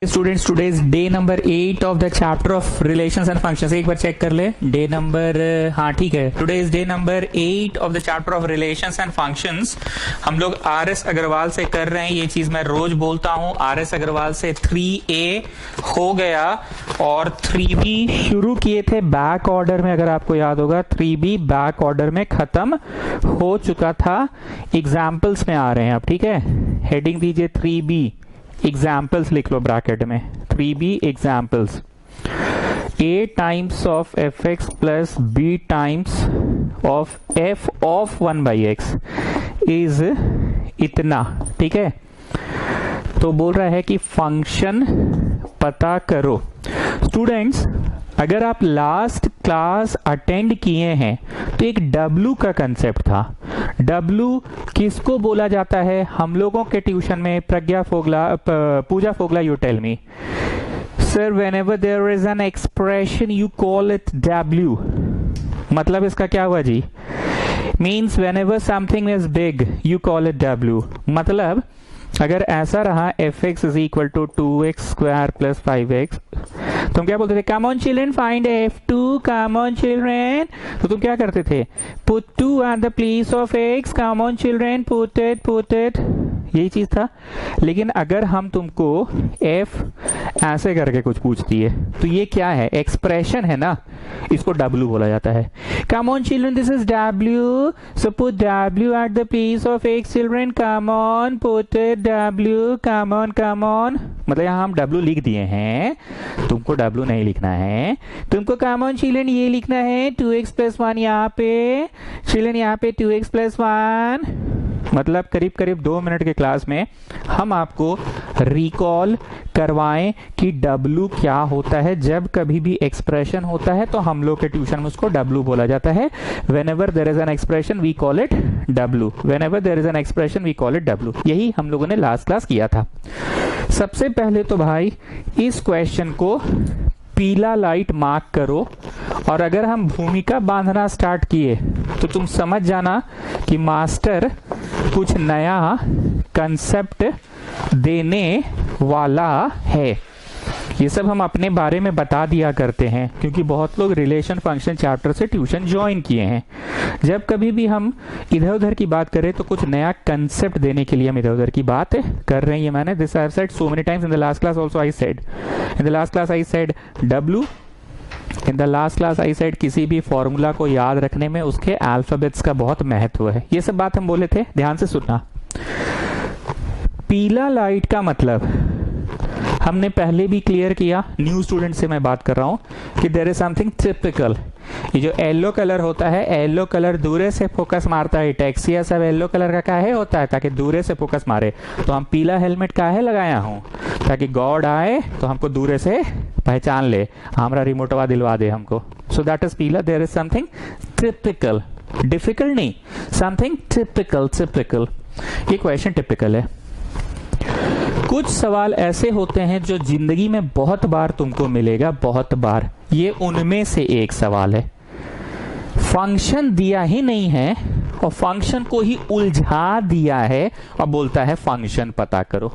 Students today's day number 8 of the chapter of relations and functions. एक बार check कर ले डे नंबर, हाँ ठीक है, today is day number 8 of the chapter of relations and functions. हम लोग आर.एस. अग्रवाल से कर रहे हैं, ये चीज मैं रोज बोलता हूँ। आर.एस. अग्रवाल से 3A हो गया और 3B शुरू किए थे बैक ऑर्डर में, अगर आपको याद होगा 3B बैक ऑर्डर में खत्म हो चुका था। एग्जाम्पल्स में आ रहे हैं अब, ठीक है। हेडिंग दीजिए 3B, एग्जाम्पल्स लिख लो ब्रैकेट में, 3B examples. A times of fx plus B times of f of 1/x is इतना, ठीक है। तो बोल रहा है कि फंक्शन पता करो। स्टूडेंट्स, अगर आप लास्ट क्लास अटेंड किए हैं तो एक W का कंसेप्ट था। W किसको बोला जाता है हम लोगों के ट्यूशन में? Pragya Fogla, Pooja Fogla, you tell me sir. Whenever there is an expression you call it W। मतलब इसका क्या हुआ जी? Means whenever something is big you call it W। मतलब अगर ऐसा रहा fx is equal to 2x square plus 5x, तुम क्या बोलते थे? Come on children find f2, come on children. तो तुम क्या करते थे? Put 2 at the place of x, come on children, put it. यही चीज था। लेकिन अगर हम तुमको f ऐसे करके कुछ पूछती है तो ये क्या है? एक्सप्रेशन है ना, इसको W बोला जाता है। कम on children, this is W, so put W eight the place of x children, come on, put it W, come on. मतलब यहाँ हम W लिख दिए हैं, तुमको W नहीं लिखना है। तुमको कम ऑन चिल्ड्रन ये लिखना है 2x प्लस 1 यहाँ पे, चिल्ड्रन यहाँ पे 2x प्लस 1। मतलब करीब करीब 2 मिनट के क्लास में हम आपको रिकॉल करवाएं कि W क्या होता है। जब कभी भी एक्सप्रेशन होता है तो हम लोग के ट्यूशन में उसको W बोला जाता है। Whenever there is an expression we call it W. Whenever there is an expression we call it W. यही हम लोगों ने लास्ट क्लास किया था। सबसे पहले तो भाई इस क्वेश्चन को पीला लाइट मार्क करो, और अगर हम भूमिका बांधना स्टार्ट किए तो तुम समझ जाना कि मास्टर कुछ नया कंसेप्ट देने वाला है। ये सब हम अपने बारे में बता दिया करते हैं क्योंकि बहुत लोग रिलेशन फंक्शन चैप्टर से ट्यूशन ज्वाइन किए हैं। जब कभी भी हम इधर उधर की बात करें तो कुछ नया कंसेप्ट देने के लिए हम इधर उधर की बात कर रहे हैं। ये मैंने this I have said so many times in the last class also. I said in the last class I said W। In the last class I said किसी भी फॉर्मूला को याद रखने में उसके अल्फाबेट्स का बहुत महत्व है। ये सब बात हम बोले थे, ध्यान से सुनना। पीला लाइट का मतलब हमने पहले भी क्लियर किया, न्यू स्टूडेंट से मैं बात कर रहा हूं कि देयर इज समथिंग टिपिकल। ये जो येलो कलर होता है, येलो कलर दूरे से फोकस मारता है। टैक्सिया सब येलो कलर का काहे होता है? ताकि दूरे से फोकस मारे। तो हम पीला हेलमेट काहे लगाया हूं? ताकि गॉड आए तो हमको दूरे से पहचान ले, हमारा रिमोटवा दिलवा दे हमको। सो दैट इज पीला। There is something typical, difficult नहीं, समथिंग टिपिकल। ये क्वेश्चन टिपिकल है। कुछ सवाल ऐसे होते हैं जो जिंदगी में बहुत बार तुमको मिलेगा, बहुत बार। ये उनमें से एक सवाल है। फंक्शन दिया ही नहीं है और फंक्शन को ही उलझा दिया है और बोलता है फंक्शन पता करो।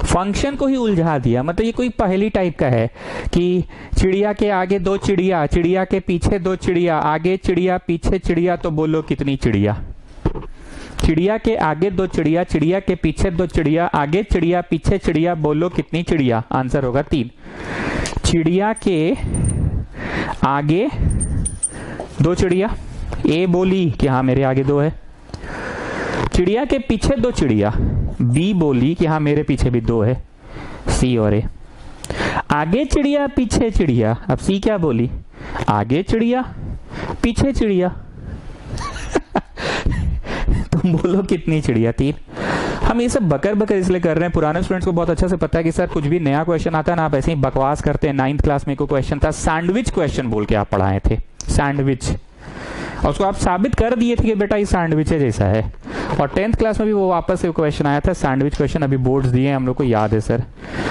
फंक्शन को ही उलझा दिया, मतलब ये कोई पहेली टाइप का है कि चिड़िया के आगे 2 चिड़िया, चिड़िया के पीछे 2 चिड़िया, आगे चिड़िया पीछे चिड़िया, तो बोलो कितनी चिड़िया? चिड़िया के आगे 2 चिड़िया, चिड़िया के पीछे 2 चिड़िया, आगे चिड़िया पीछे चिड़िया, बोलो कितनी चिड़िया? आंसर होगा 3। चिड़िया के आगे 2 चिड़िया, ए बोली कि हाँ मेरे आगे 2 है। चिड़िया के पीछे 2 चिड़िया, बी बोली कि हाँ मेरे पीछे भी 2 है, सी और ए। आगे चिड़िया पीछे चिड़िया, अब सी क्या बोली? आगे चिड़िया पीछे चिड़िया। तुम बोलो कितनी चिड़िया? 3। हम ये सब बकर इसलिए कर रहे हैं, पुराने स्टूडेंट्स को बहुत अच्छा से पता है कि सर कुछ भी नया क्वेश्चन आता है ना आप ऐसे ही बकवास करते हैं। 9th क्लास में कोई क्वेश्चन था, सैंडविच क्वेश्चन बोल के आप पढ़ाए थे, सैंडविच, और उसको आप साबित कर दिए थे कि बेटा ये सैंडविच जैसा है। और 10th क्लास में भी वो वापस से क्वेश्चन आया था, सैंडविच क्वेश्चन। अभी बोर्ड्स दिए हम लोग को, याद है sir.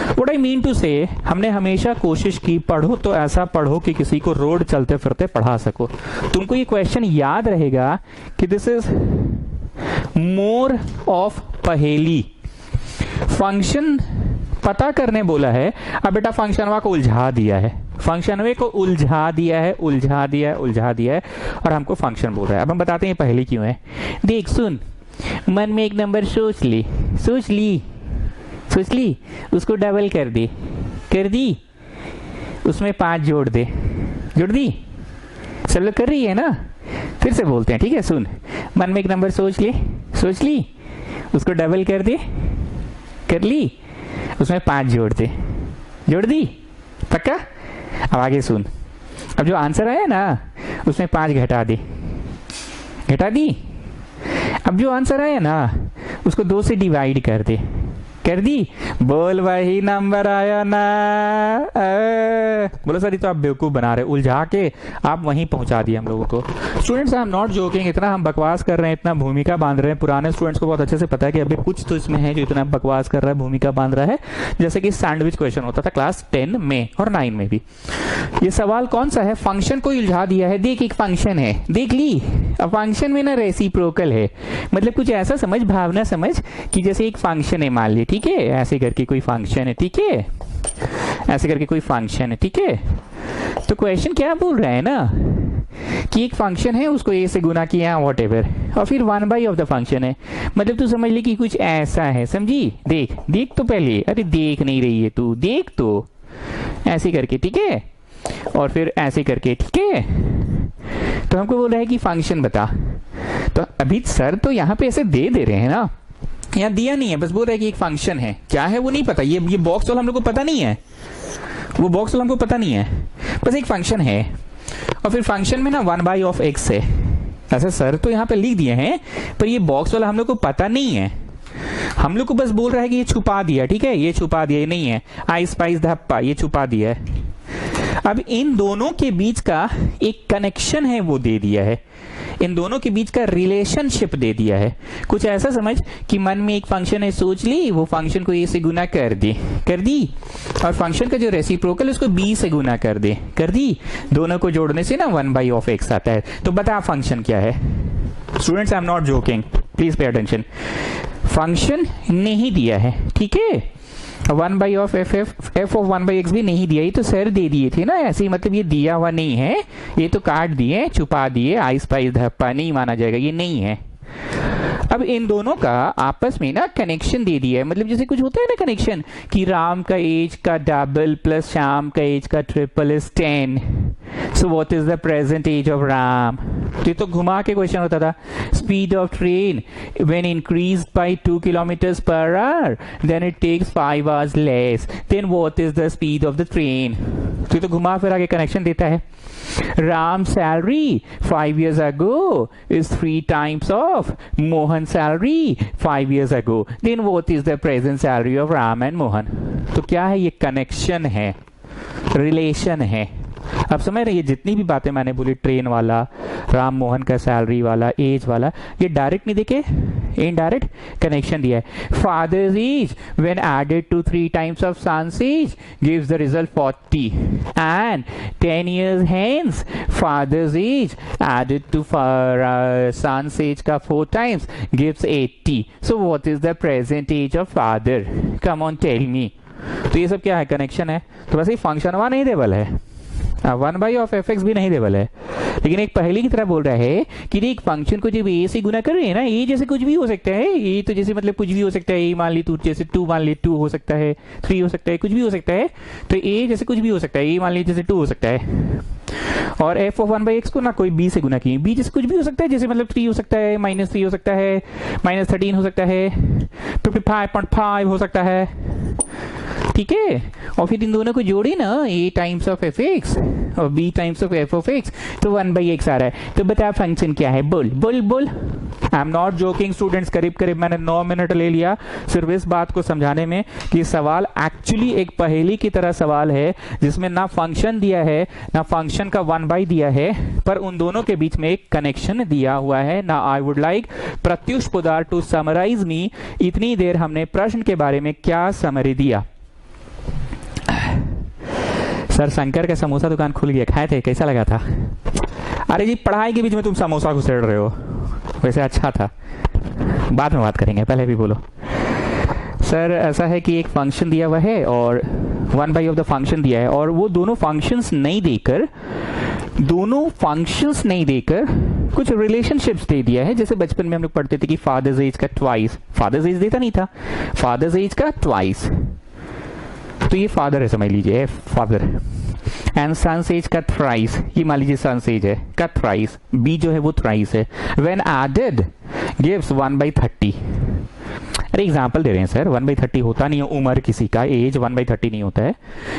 What I mean to say, हमने हमेशा कोशिश की पढ़ो तो ऐसा पढ़ो कि किसी को रोड चलते फिरते पढ़ा सको। तुमको ये क्वेश्चन याद रहेगा कि दिस इज मोर ऑफ पहेली। फंक्शन पता करने बोला है। अब बेटा फंक्शनवा को उलझा दिया है, फंक्शनवे को उलझा दिया है, उलझा दिया है, उलझा दिया है, और हमको फंक्शन बोल रहा है। अब हम बताते हैं पहली क्यों है। देख सुन, मन में एक नंबर सोच ली, सोच ली, सोच ली, उसको डबल कर दे, कर दी, उसमें 5 जोड़ दे, जोड़ दी, सब लोग कर रही है ना। फिर से बोलते हैं, ठीक है। सुन, मन में एक नंबर सोच ली, सोच ली, उसको डबल कर दे, कर ली, उसमें 5 जोड़ दे, जोड़ दी, पक्का। अब आगे सुन, अब जो आंसर आया ना उसमें 5 घटा दे, घटा दी। अब जो आंसर आया ना उसको 2 से डिवाइड कर दे, कर दी। बोल वही नंबर आया ना। बोलो सर ये तो आप बेवकूफ बना रहे, उलझा के आप वहीं पहुंचा दिए हम लोगों को। Students I am not joking, इतना हम बकवास कर रहे हैं, इतना भूमिका बांध रहे हैं। पुराने स्टूडेंट्स को बहुत अच्छे से पता है कि अभी कुछ तो इसमें है जो इतना बकवास कर रहा है, भूमिका बांध रहा है। जैसे कि सैंडविच क्वेश्चन होता था क्लास 10 में और 9 में भी। ये सवाल कौन सा है, फंक्शन को उलझा दिया है। देख एक फंक्शन है, देख ली। अब फंक्शन में ना रेसिप्रोकल है, मतलब कुछ ऐसा समझ, भावना समझ कि जैसे एक फंक्शन है, मान ली, ठीक है, ऐसे करके कोई फंक्शन है, ठीक है, ऐसे करके कोई फंक्शन है, ठीक है। तो क्वेश्चन क्या बोल रहा है ना कि एक फंक्शन है, उसको ए से गुना किया वॉट एवर, और फिर 1/, ऑफ द फंक्शन है। मतलब तू समझ ली कि कुछ ऐसा है, समझी। देख देख तो पहले, अरे देख नहीं रही है तू, देख तो, ऐसे करके, ठीक है, और फिर ऐसे करके, ठीक है। तो हमको बोल रहा है कि फंक्शन बता। तो अभी सर तो यहाँ पे ऐसे दे रहे हैं ना, यहाँ दिया नहीं है, बस बोल रहा है कि एक फंक्शन है, क्या है वो नहीं पता। ये बॉक्स वाला हम लोग को पता नहीं है, वो बॉक्स वाला हमको पता नहीं है, बस एक फंक्शन है। और फिर फंक्शन में ना 1/, ऑफ x है। ऐसा सर तो यहाँ पे लिख दिए हैं, पर ये बॉक्स वाला हम लोग को पता नहीं है। हम लोग को बस बोल रहा है कि ये छुपा दिया, ठीक है, ये छुपा दिया, ये नहीं है। आई स्पाइस धप्पा, ये छुपा दिया है। अब इन दोनों के बीच का एक कनेक्शन है वो दे दिया है, इन दोनों के बीच का रिलेशनशिप दे दिया है। कुछ ऐसा समझ कि मन में एक फंक्शन है, सोच ली, वो फंक्शन को ए से गुना कर दी, कर दी, और फंक्शन का जो रेसिप्रोकल उसको बी से गुना कर दे, कर दी। दोनों को जोड़ने से ना 1/, ऑफ x आता है। तो बता फंक्शन क्या है। Students I am not joking, please pay attention. Function नहीं दिया है, ठीक है, 1/, ऑफ f ऑफ 1/x भी नहीं दिया, ये तो सर दे दिए थे ना ऐसे ही, मतलब ये दिया हुआ नहीं है, ये तो काट दिए, छुपा दिए, आई स्पाइस धप्पा, नहीं माना जाएगा, ये नहीं है। अब इन दोनों का आपस में ना कनेक्शन दे दिया है, मतलब जैसे कुछ होता है ना कनेक्शन कि राम का एज का डबल प्लस श्याम का एज का triple is 10, so what is the present age of Ram. तो ये तो घुमा के क्वेश्चन होता था। Speed of train when increased by 2 kilometres per hour then it takes 5 hours less, then what is the speed of the train. तो ये तो घुमा फिर आगे कनेक्शन देता है। Ram's salary 5 years ago is 3 times of Mohan's salary 5 years ago. Then what is the present salary of Ram and Mohan? तो क्या है, ये कनेक्शन है, रिलेशन है। अब समझ रहे, ये जितनी भी बातें मैंने बोली, ट्रेन वाला, राम मोहन का सैलरी वाला, एज वाला, ये डायरेक्ट नहीं देखे, इनडायरेक्ट कनेक्शन दिया है। Father's age when added to 3 times of son's age gives the result 40, and 10 years hence father's age added to son's age का 4 times gives 80. So what is the present age of father? Come on tell me. तो ये सब क्या है, connection है। तो वैसे ही function one नहीं देवल है, 1/, ऑफ fx भी नहीं देवल है, लेकिन एक पहले की तरह बोल रहा है कि एक फंक्शन को जब ए से गुना कर रहे हैं ना, ए जैसे कुछ भी हो सकता है, ए तो जैसे मतलब कुछ भी हो सकता है, ए मान ली तू, जैसे 2 मान ली 2 हो सकता है, 3 हो सकता है, कुछ भी हो सकता है। तो ए जैसे कुछ भी हो सकता है, ए मान ली जैसे 2 हो सकता है, और f ऑफ 1/x को ना कोई b से गुना किए, b जैसे कुछ भी हो सकता है, जैसे मतलब 3 हो सकता है, -3 हो सकता है, -13 हो सकता है, 55.5 हो सकता है, ठीक है। और फिर इन दोनों को जोड़ी ना, a टाइम्स ऑफ fx और b times of f of x, तो 1/x आ रहा है। तो बता फंक्शन क्या है, बोल बोल बोल। I am not joking students, करीब करीब मैंने 9 मिनट ले लिया सिर्फ इस बात को समझाने में कि सवाल एक्चुअली एक पहेली की तरह सवाल है, जिसमें ना फंक्शन दिया है ना फंक्शन का 1/, दिया है, पर उन दोनों के बीच में एक कनेक्शन दिया हुआ है ना। I would like Pratyush Podar to summarize me, इतनी देर हमने प्रश्न के बारे में क्या समरी दिया। सर शंकर का समोसा दुकान खुल गया, खाए थे, कैसा लगा था? अरे जी पढ़ाई के बीच में तुम समोसा घुसेड़ रहे हो, वैसे अच्छा था, बाद में बात करेंगे, पहले भी बोलो। सर ऐसा है कि एक फंक्शन दिया हुआ है और 1/, ऑफ द फंक्शन दिया है और वो दोनों फंक्शंस नहीं देकर कुछ रिलेशनशिप्स दे दिया है। जैसे बचपन में हम लोग पढ़ते थे कि फादर्स एज का ट्वाइस, फादर्स एज देता नहीं था, फादर्स एज का ट्वाइस, तो ये फादर है समझ लीजिए, फादर। एंड सन्स एज का थ्राइस, ये मान लीजिए सन्स एज है का थ्राइस, बी जो है वो थ्राइस है। When added gives 1/30। अरे एग्जाम्पल दे रहे हैं सर, 1/30 होता नहीं है, उम्र किसी का, एज 1/30 नहीं होता है।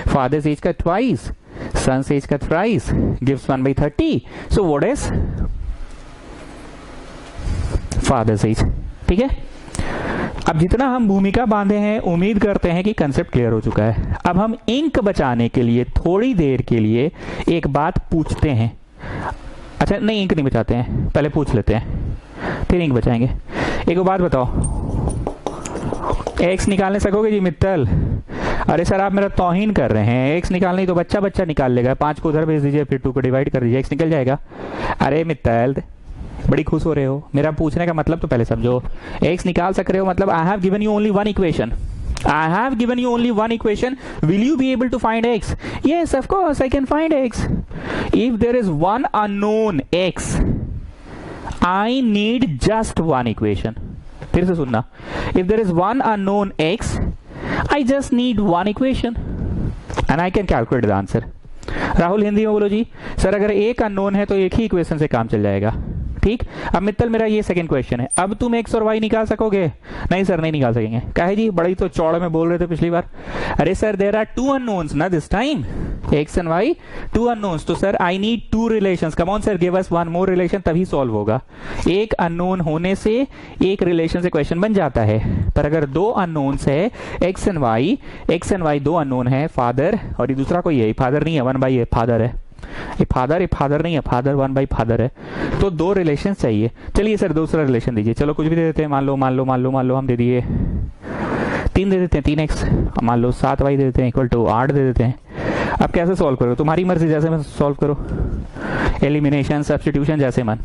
फादर्स एज का ट्वाइस, सन्स एज का thrice gives 1/30, so what is father's age. ठीक है, अब जितना हम भूमिका बांधे हैं, उम्मीद करते हैं कि कंसेप्ट क्लियर हो चुका है। अब हम इंक बचाने के लिए थोड़ी देर के लिए एक बात पूछते हैं। अच्छा नहीं, इंक नहीं बचाते हैं, पहले पूछ लेते हैं फिर इंक बचाएंगे। एक बात बताओ, एक्स निकालने सकोगे जी मित्तल? अरे सर आप मेरा तौहीन कर रहे हैं, एक्स निकालने ही तो बच्चा निकाल लेगा। 5 को उधर भेज दीजिए, फिर 2 को डिवाइड कर दीजिए, एक्स निकल जाएगा। अरे मित्तल बड़ी खुश हो रहे हो, मेरा पूछने का मतलब तो पहले समझो। एक्स निकाल सक रहे हो मतलब I have given you only one equation, I have given you only one equation. Will you be able to find x? Yes, of course, I can find x. If there is one unknown x, I need just one equation. फिर से सुनना, if there is one unknown x, I just need one equation and I can calculate the answer. Rahul Hindi में बोलो जी। Sir अगर एक unknown है तो एक ही इक्वेशन से काम चल जाएगा। ठीक, अब मित्तल मेरा ये सेकंड क्वेश्चन है, अब तुम एक्स और वाई निकाल सकोगे? नहीं सर नहीं निकाल सकेंगे। काहे जी, बड़ी तो चौड़े में बोल रहे थे पिछली बार। अरे सर देयर आर 2 अननोन्स ना this time, x and y 2 unknowns, तो sir I need 2 relations. Come on sir, give us one more relation, तभी सॉल्व होगा। एक अननोन होने से एक रिलेशन से क्वेश्चन बन जाता है, पर अगर 2 अननोन्स है एक्स एंड वाई 2 अननोन है, फादर और ये दूसरा कोई है, फादर नहीं है 1/, फादर है, ये फादर नहीं है, फादर 1/, फादर है, तो 2 रिलेशन चाहिए। चलिए सर दूसरा रिलेशन दीजिए, चलो कुछ भी दे देते हैं, मान लो हम दे दिए 3 दे देते हैं, 3x, मान लो 7y दे देते हैं इक्वल टू 8 दे देते हैं। अब कैसे सॉल्व करो, तुम्हारी मर्जी, जैसे मैं सॉल्व करो, एलिमिनेशन, सब्स्टिट्यूशन, जैसे मन।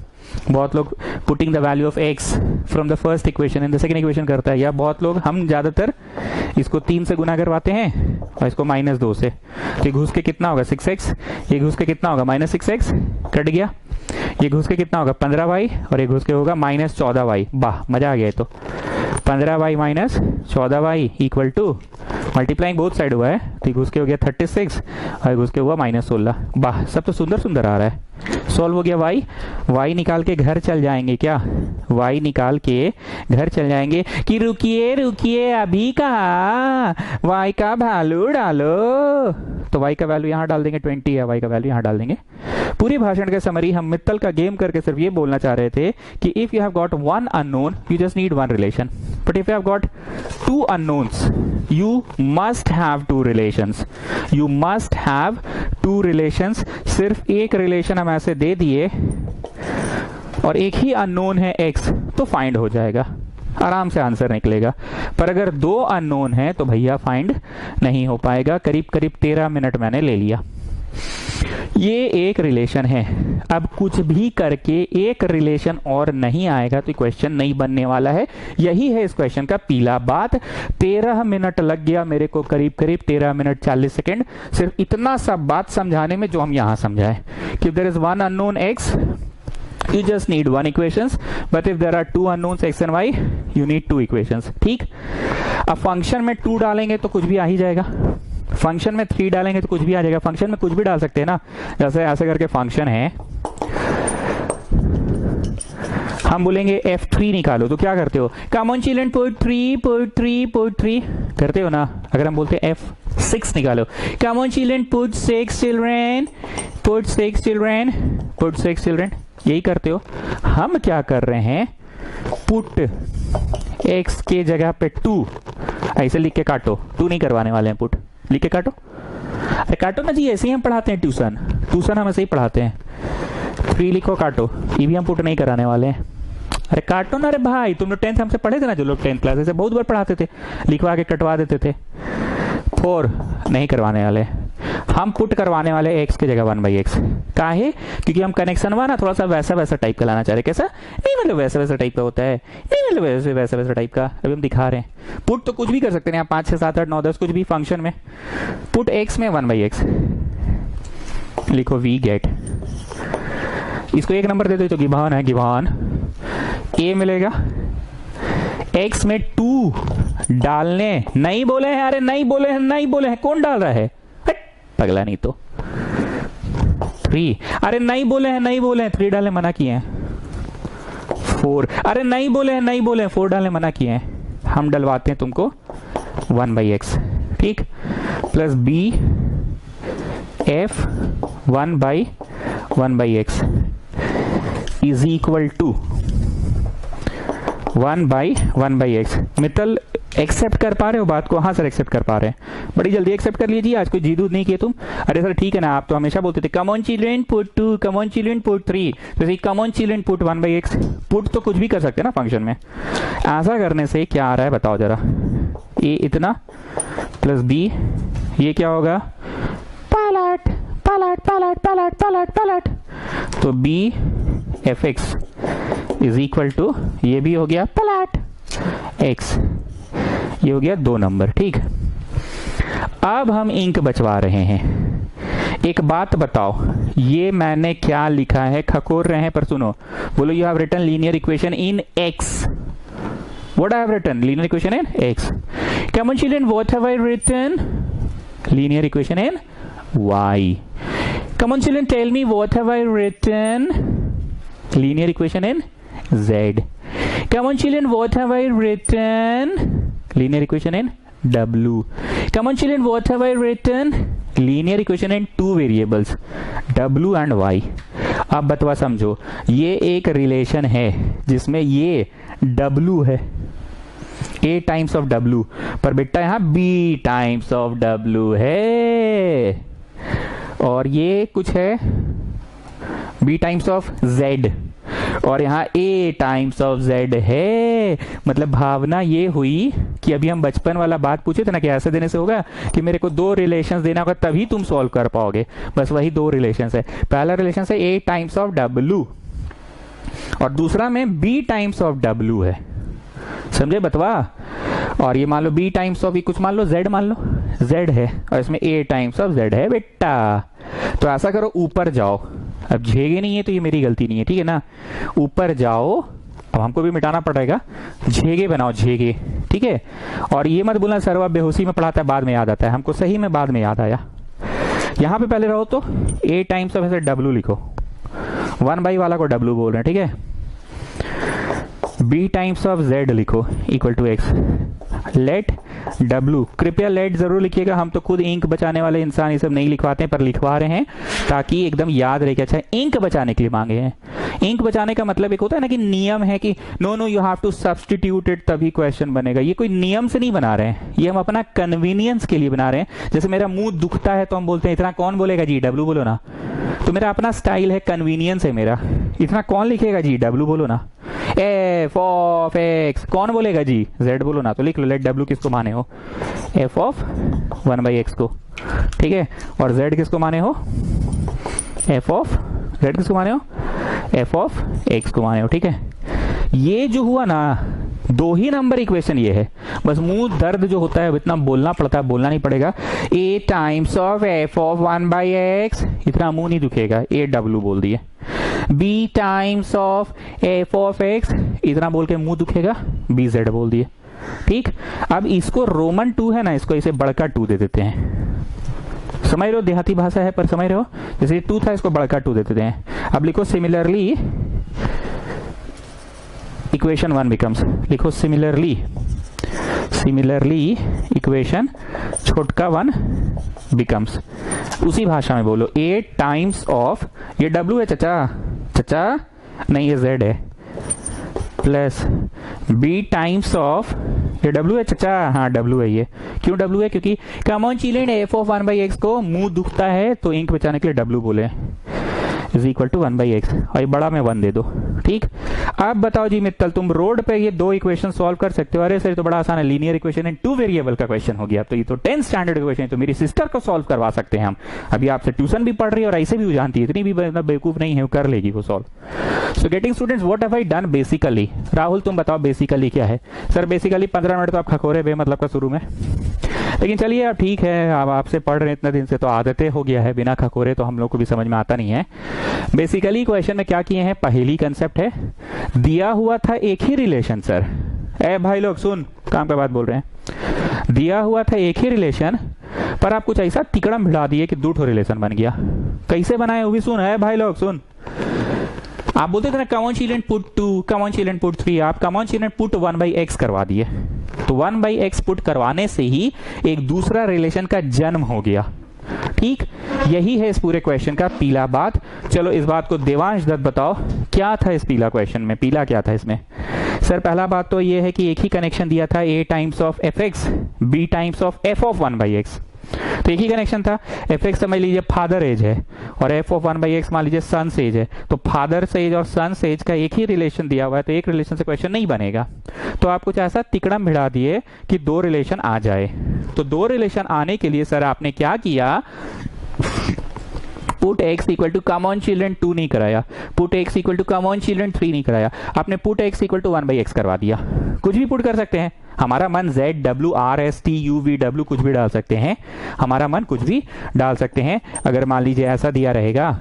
बहुत लोग putting the value of x from the first equation in the second equation करता है, या बहुत लोग, हम ज्यादातर इसको 3 से गुना करवाते हैं और इसको -2 से, तो ये घुस के कितना होगा 6x, ये घुस के कितना होगा -6x, कट गया, ये घुस के कितना होगा 15y और ये घुस के होगा -14y। वाह मजा आ गया। तो 15y - 14y equal to multiplying both side हुआ है, तो घुस के हो गया 36 और घुस के हुआ -16। वाह सब तो सुंदर सुंदर आ रहा है। सॉल्व हो गया y निकाल के घर चल जाएंगे क्या? y निकाल के घर चल जाएंगे कि रुकिए अभी कहा, y का वैल्यू डालो, तो y का वैल्यू यहाँ डाल देंगे 20 है, y का वैल्यू यहाँ डाल देंगे। पूरी भाषण का समरी हम मित्तल का गेम करके सिर्फ ये बोलना चाह रहे थे कि if you have got one unknown you just need one relation, but if you have got 2 unknowns you must have 2 relations, you must have 2 relations. सिर्फ एक रिलेशन हम ऐसे दे दिए और एक ही अननोन है x, तो फाइंड हो जाएगा, आराम से आंसर निकलेगा। पर अगर 2 अननोन है तो भैया फाइंड नहीं हो पाएगा। करीब 13 मिनट मैंने ले लिया। ये एक रिलेशन है, अब कुछ भी करके एक रिलेशन और नहीं आएगा तो क्वेश्चन नहीं बनने वाला है। यही है इस क्वेश्चन का पीला बात। 13 मिनट लग गया मेरे को, करीब 13 मिनट 40 सेकेंड, सिर्फ इतना सा बात समझाने में जो हम यहां समझाए कि there is one unknown x, you just need one equations, but if there are 2 unknowns x and y you need 2 equations। ठीक, अब फंक्शन में 2 डालेंगे तो कुछ भी आ ही जाएगा, फंक्शन में 3 डालेंगे तो कुछ भी आ जाएगा। फंक्शन में कुछ भी डाल सकते हैं ना, जैसे ऐसे करके फंक्शन है, हम बोलेंगे f3 निकालो, तो क्या करते हो? कम ऑन चिल्ड्रन पुट 3 करते हो ना। अगर हम बोलते हैं f6 निकालो, कम ऑन चिल्ड्रन पुट 6 चिल्ड्रन, यही करते हो। हम क्या कर रहे हैं, पुट x के जगह पे 2 ऐसे लिख के काटो, 2 नहीं करवाने वाले हैं, पुट लिख के काटो। अरे काटो ना जी, ऐसे ही हम पढ़ाते हैं, ट्यूशन हम ऐसे ही पढ़ाते हैं। 3 लिखो काटो, ये भी हम पुट नहीं कराने वाले हैं। अरे काटो ना, अरे भाई तुम लोग 10th हमसे पढ़े थे ना, जो लोग 10th क्लास से बहुत बार पढ़ाते थे, लिखवा के कटवा देते थे। 4 नहीं करवाने वाले। हम पुट करवाने वाले एक्स की जगह 1/x। काहे? क्योंकि हम कनेक्शन हुआ ना थोड़ा सा वैसा वैसा टाइप का लाना चाह रहे। कैसा? नहीं मतलब वैसा वैसा टाइप का होता है, नहीं मतलब वैसे वैसा वैसा टाइप का। अभी हम दिखा रहे हैं। पुट तो कुछ भी कर सकते हैं, 5 6 7 8 9 10 कुछ भी फंक्शन में। पुट x में 1/x लिखो, वी गेट। इसको एक नंबर दे दो तो गिवान है, गिवान a मिलेगा। x में 2 डालने नहीं बोले हैं, अरे नहीं बोले हैं, नहीं बोले हैं, कौन डाल रहा है? पगला नहीं तो 3, अरे नहीं बोले हैं, नहीं बोले हैं, 3 डालने मना किए हैं। 4, अरे नहीं बोले हैं, नहीं बोले हैं, 4 डालने मना किए हैं। हम डलवाते हैं तुमको 1/x, ठीक, plus b f 1/1/x is equal to 1/1/x। Mittal accept कर पा रहे हो बात को? हाँ सर एक्सेप्ट कर पा रहे हैं, बड़ी जल्दी एक्सेप्ट कर लीजिए। आज कोई जीदूद नहीं किए तुम। अरे सर ठीक है ना, आप तो हमेशा बोलते थे come on children put 2, come on children put 3, जैसे कम on children put 1/x। Put तो कुछ भी कर सकते हैं ना फंक्शन में। ऐसा करने से क्या आ रहा है बताओ जरा? ए इतना प्लस बी, ये क्या होगा? पलट पलट पलट पलट पलट पलट। तो b f x is equal to, ये भी हो गया पलट एक्स, ये हो गया 2 नंबर, ठीक। अब हम इंक बचवा रहे हैं। एक बात बताओ, ये मैंने क्या लिखा है? खकोर रहे हैं पर सुनो, बोलो you have written linear equation in x. What I have written? Linear equation in x. Come on children, what have I written? Linear equation in y. Come on children, tell me what have I written? Linear equation in z. Come on children, what have I written? Linear equation in w. Come on children, what have I written? Linear equation in 2 variables w and y. अब बतवा समझो, ये एक relation है जिसमें ये w है, a times of w, पर बेटा यहाँ b टाइम्स ऑफ w है, और ये कुछ है b टाइम्स ऑफ z, और यहाँ a टाइम्स ऑफ z है। मतलब भावना ये हुई कि अभी हम बचपन वाला बात पूछे थे ना कि ऐसे देने से होगा कि मेरे को 2 रिलेशंस देना होगा तभी तुम सॉल्व कर पाओगे। बस वही 2 रिलेशंस है। पहला रिलेशन है a टाइम्स ऑफ w और दूसरा में b टाइम्स ऑफ w है। समझे बतवा? और ये मान लो b टाइम्स ऑफ, कुछ मान लो z, मान लो z है, और इसमें a टाइम्स ऑफ z है बेटा। तो ऐसा करो, ऊपर जाओ। अब झेगे नहीं है तो ये मेरी गलती नहीं है, ठीक है ना? ऊपर जाओ, अब हमको भी मिटाना पड़ेगा, झेगे बनाओ, झेगे, ठीक है? और ये मत बोलना सर आप बेहोशी में पढ़ाता है बाद में याद आता है। हमको सही में बाद में याद आया। यहां पे पहले रहो तो a टाइम्स ऑफ ऐसे w लिखो, 1/y वाला को w बोल रहे हैं, ठीक है? b टाइम्स ऑफ z लिखो equal to x। Let w, कृपया लेट जरूर लिखिएगा, हम तो खुद इंक बचाने वाले इंसान ये सब नहीं लिखवाते हैं, पर लिखवा रहे हैं ताकि एकदम याद रहे कि अच्छा इंक बचाने के लिए मांगे हैं। इंक बचाने का मतलब एक होता है ना कि नियम है कि no you have to substitute it तभी क्वेश्चन बनेगा। ये कोई नियम से नहीं बना रहे हैं, ये हम अपना कन्वीनियंस के लिए बना रहे हैं। जैसे मेरा मुंह दुखता है तो हम बोलते हैं इतना कौन बोलेगा जी, w बोलो ना। तो मेरा अपना स्टाइल है, कन्वीनियंस है मेरा, इतना कौन लिखेगा जी, w बोलो ना। एफ ऑफ एक्स कौन बोलेगा जी, z बोलो ना। तो लिख लो लेट w किसको माने हो, f ऑफ 1/x को, ठीक है? और z किसको माने हो, f ऑफ z किसको माने हो, f ऑफ x को माने हो, ठीक है? ये जो हुआ ना 2 ही नंबर इक्वेशन ये है। बस मुंह दर्द जो होता है इतना बोलना पड़ता है, बोलना नहीं पड़ेगा। a times of f of 1/x, इतना मुंह नहीं दुखेगा, a w बोल दिए। b times of f of x, इतना बोल के मुंह दुखेगा, b z बोल दिए, ठीक? अब इसको रोमन 2 है ना, इसको इसे बड़का 2 दे देते हैं। समझ रहे हो, देहाती भाषा है पर समझ रहे हो, जैसे 2 था इसको बड़का 2 दे देते हैं। अब लिखो सिमिलरली इक्वेशन 1 बिकम्स, लिखो सिमिलरली इक्वेशन छोटका 1 बिकम्स, उसी भाषा में बोलो a टाइम्स ऑफ, ये w है चचा नहीं ये z है, प्लस b टाइम्स ऑफ, ये w है चचा, हाँ w है ये। क्यों w है? क्योंकि कम on children f of 1/x को मुंह दुखता है तो इंक बचाने के लिए w बोले। इज इक्वल टू 1/x और ये बड़ा में 1 दे दो। ठीक, अब बताओ जी मित्तल, तुम रोड पे ये 2 इक्वेशन सॉल्व कर सकते हो? अरे सर तो बड़ा आसान है, लीनियर इक्वेशन एंड 2 वेरिएबल का क्वेश्चन हो गया। तो ये तो 10th स्टैंडर्ड इक्वेशन है, तो मेरी सिस्टर को सॉल्व करवा सकते हैं हम। अभी आपसे ट्यूशन भी पढ़ रही है और ऐसे भी जानती है, इतनी भी बेवकूफ नहीं है, वो कर लेगी वो solve. So getting students, what have I done basically? Rahul तुम बताओ बेसिकली क्या है? सर बेसिकली 15 मिनट तो आप खखोरे बेमतलब का शुरू में, लेकिन चलिए अब ठीक है, अब आपसे पढ़ रहे हैं इतने दिन से तो आदतें हो गया है, बिना खखोरे तो हम लोग को भी समझ में आता नहीं है। बेसिकली क्वेश्चन में क्या किए हैं, पहली कंसेप्ट है, दिया हुआ था एक ही रिलेशन। सर ए भाई लोग सुन, काम का बात बोल रहे हैं। दिया हुआ था एक ही रिलेशन, पर आप कुछ ऐसा तिकड़म भिड़ा दिए कि 2 रिलेशन बन गया। कैसे बनाए वो भी सुन, है भाई लोग सुन। आप बोलते थे ना common children put 2, common children put 3, आप कॉमन चिल्ड्रन पुट 1/x करवा दिए। तो 1/x पुट करवाने से ही एक दूसरा रिलेशन का जन्म हो गया। ठीक, यही है इस पूरे क्वेश्चन का पीला बात। चलो इस बात को देवांश दत्त बताओ, क्या था इस पीला क्वेश्चन में? पीला क्या था इसमें? सर पहला बात तो ये है कि एक ही कनेक्शन दिया था, a times of fx b times of f of 1/x। तो एक ही कनेक्शन था। fx समझ लीजिए फादर एज है और f ऑफ 1/x मान लीजिए सन एज है। तो फादर एज और सन एज का एक ही रिलेशन दिया हुआ है, तो एक रिलेशन से क्वेश्चन नहीं बनेगा। तो आप कुछ ऐसा तिकड़म भिड़ा दिए कि 2 रिलेशन आ जाए। तो 2 रिलेशन आने के लिए सर आपने क्या किया, put x equal to common children 2 नहीं कराया, put x equal to common children 3 नहीं कराया, आपने put x equal to 1/x करवा दिया। कुछ भी पुट कर सकते हैं, हमारा मन z w r s t u v w कुछ भी डाल सकते हैं, हमारा मन कुछ भी डाल सकते हैं। अगर मान लीजिए ऐसा दिया रहेगा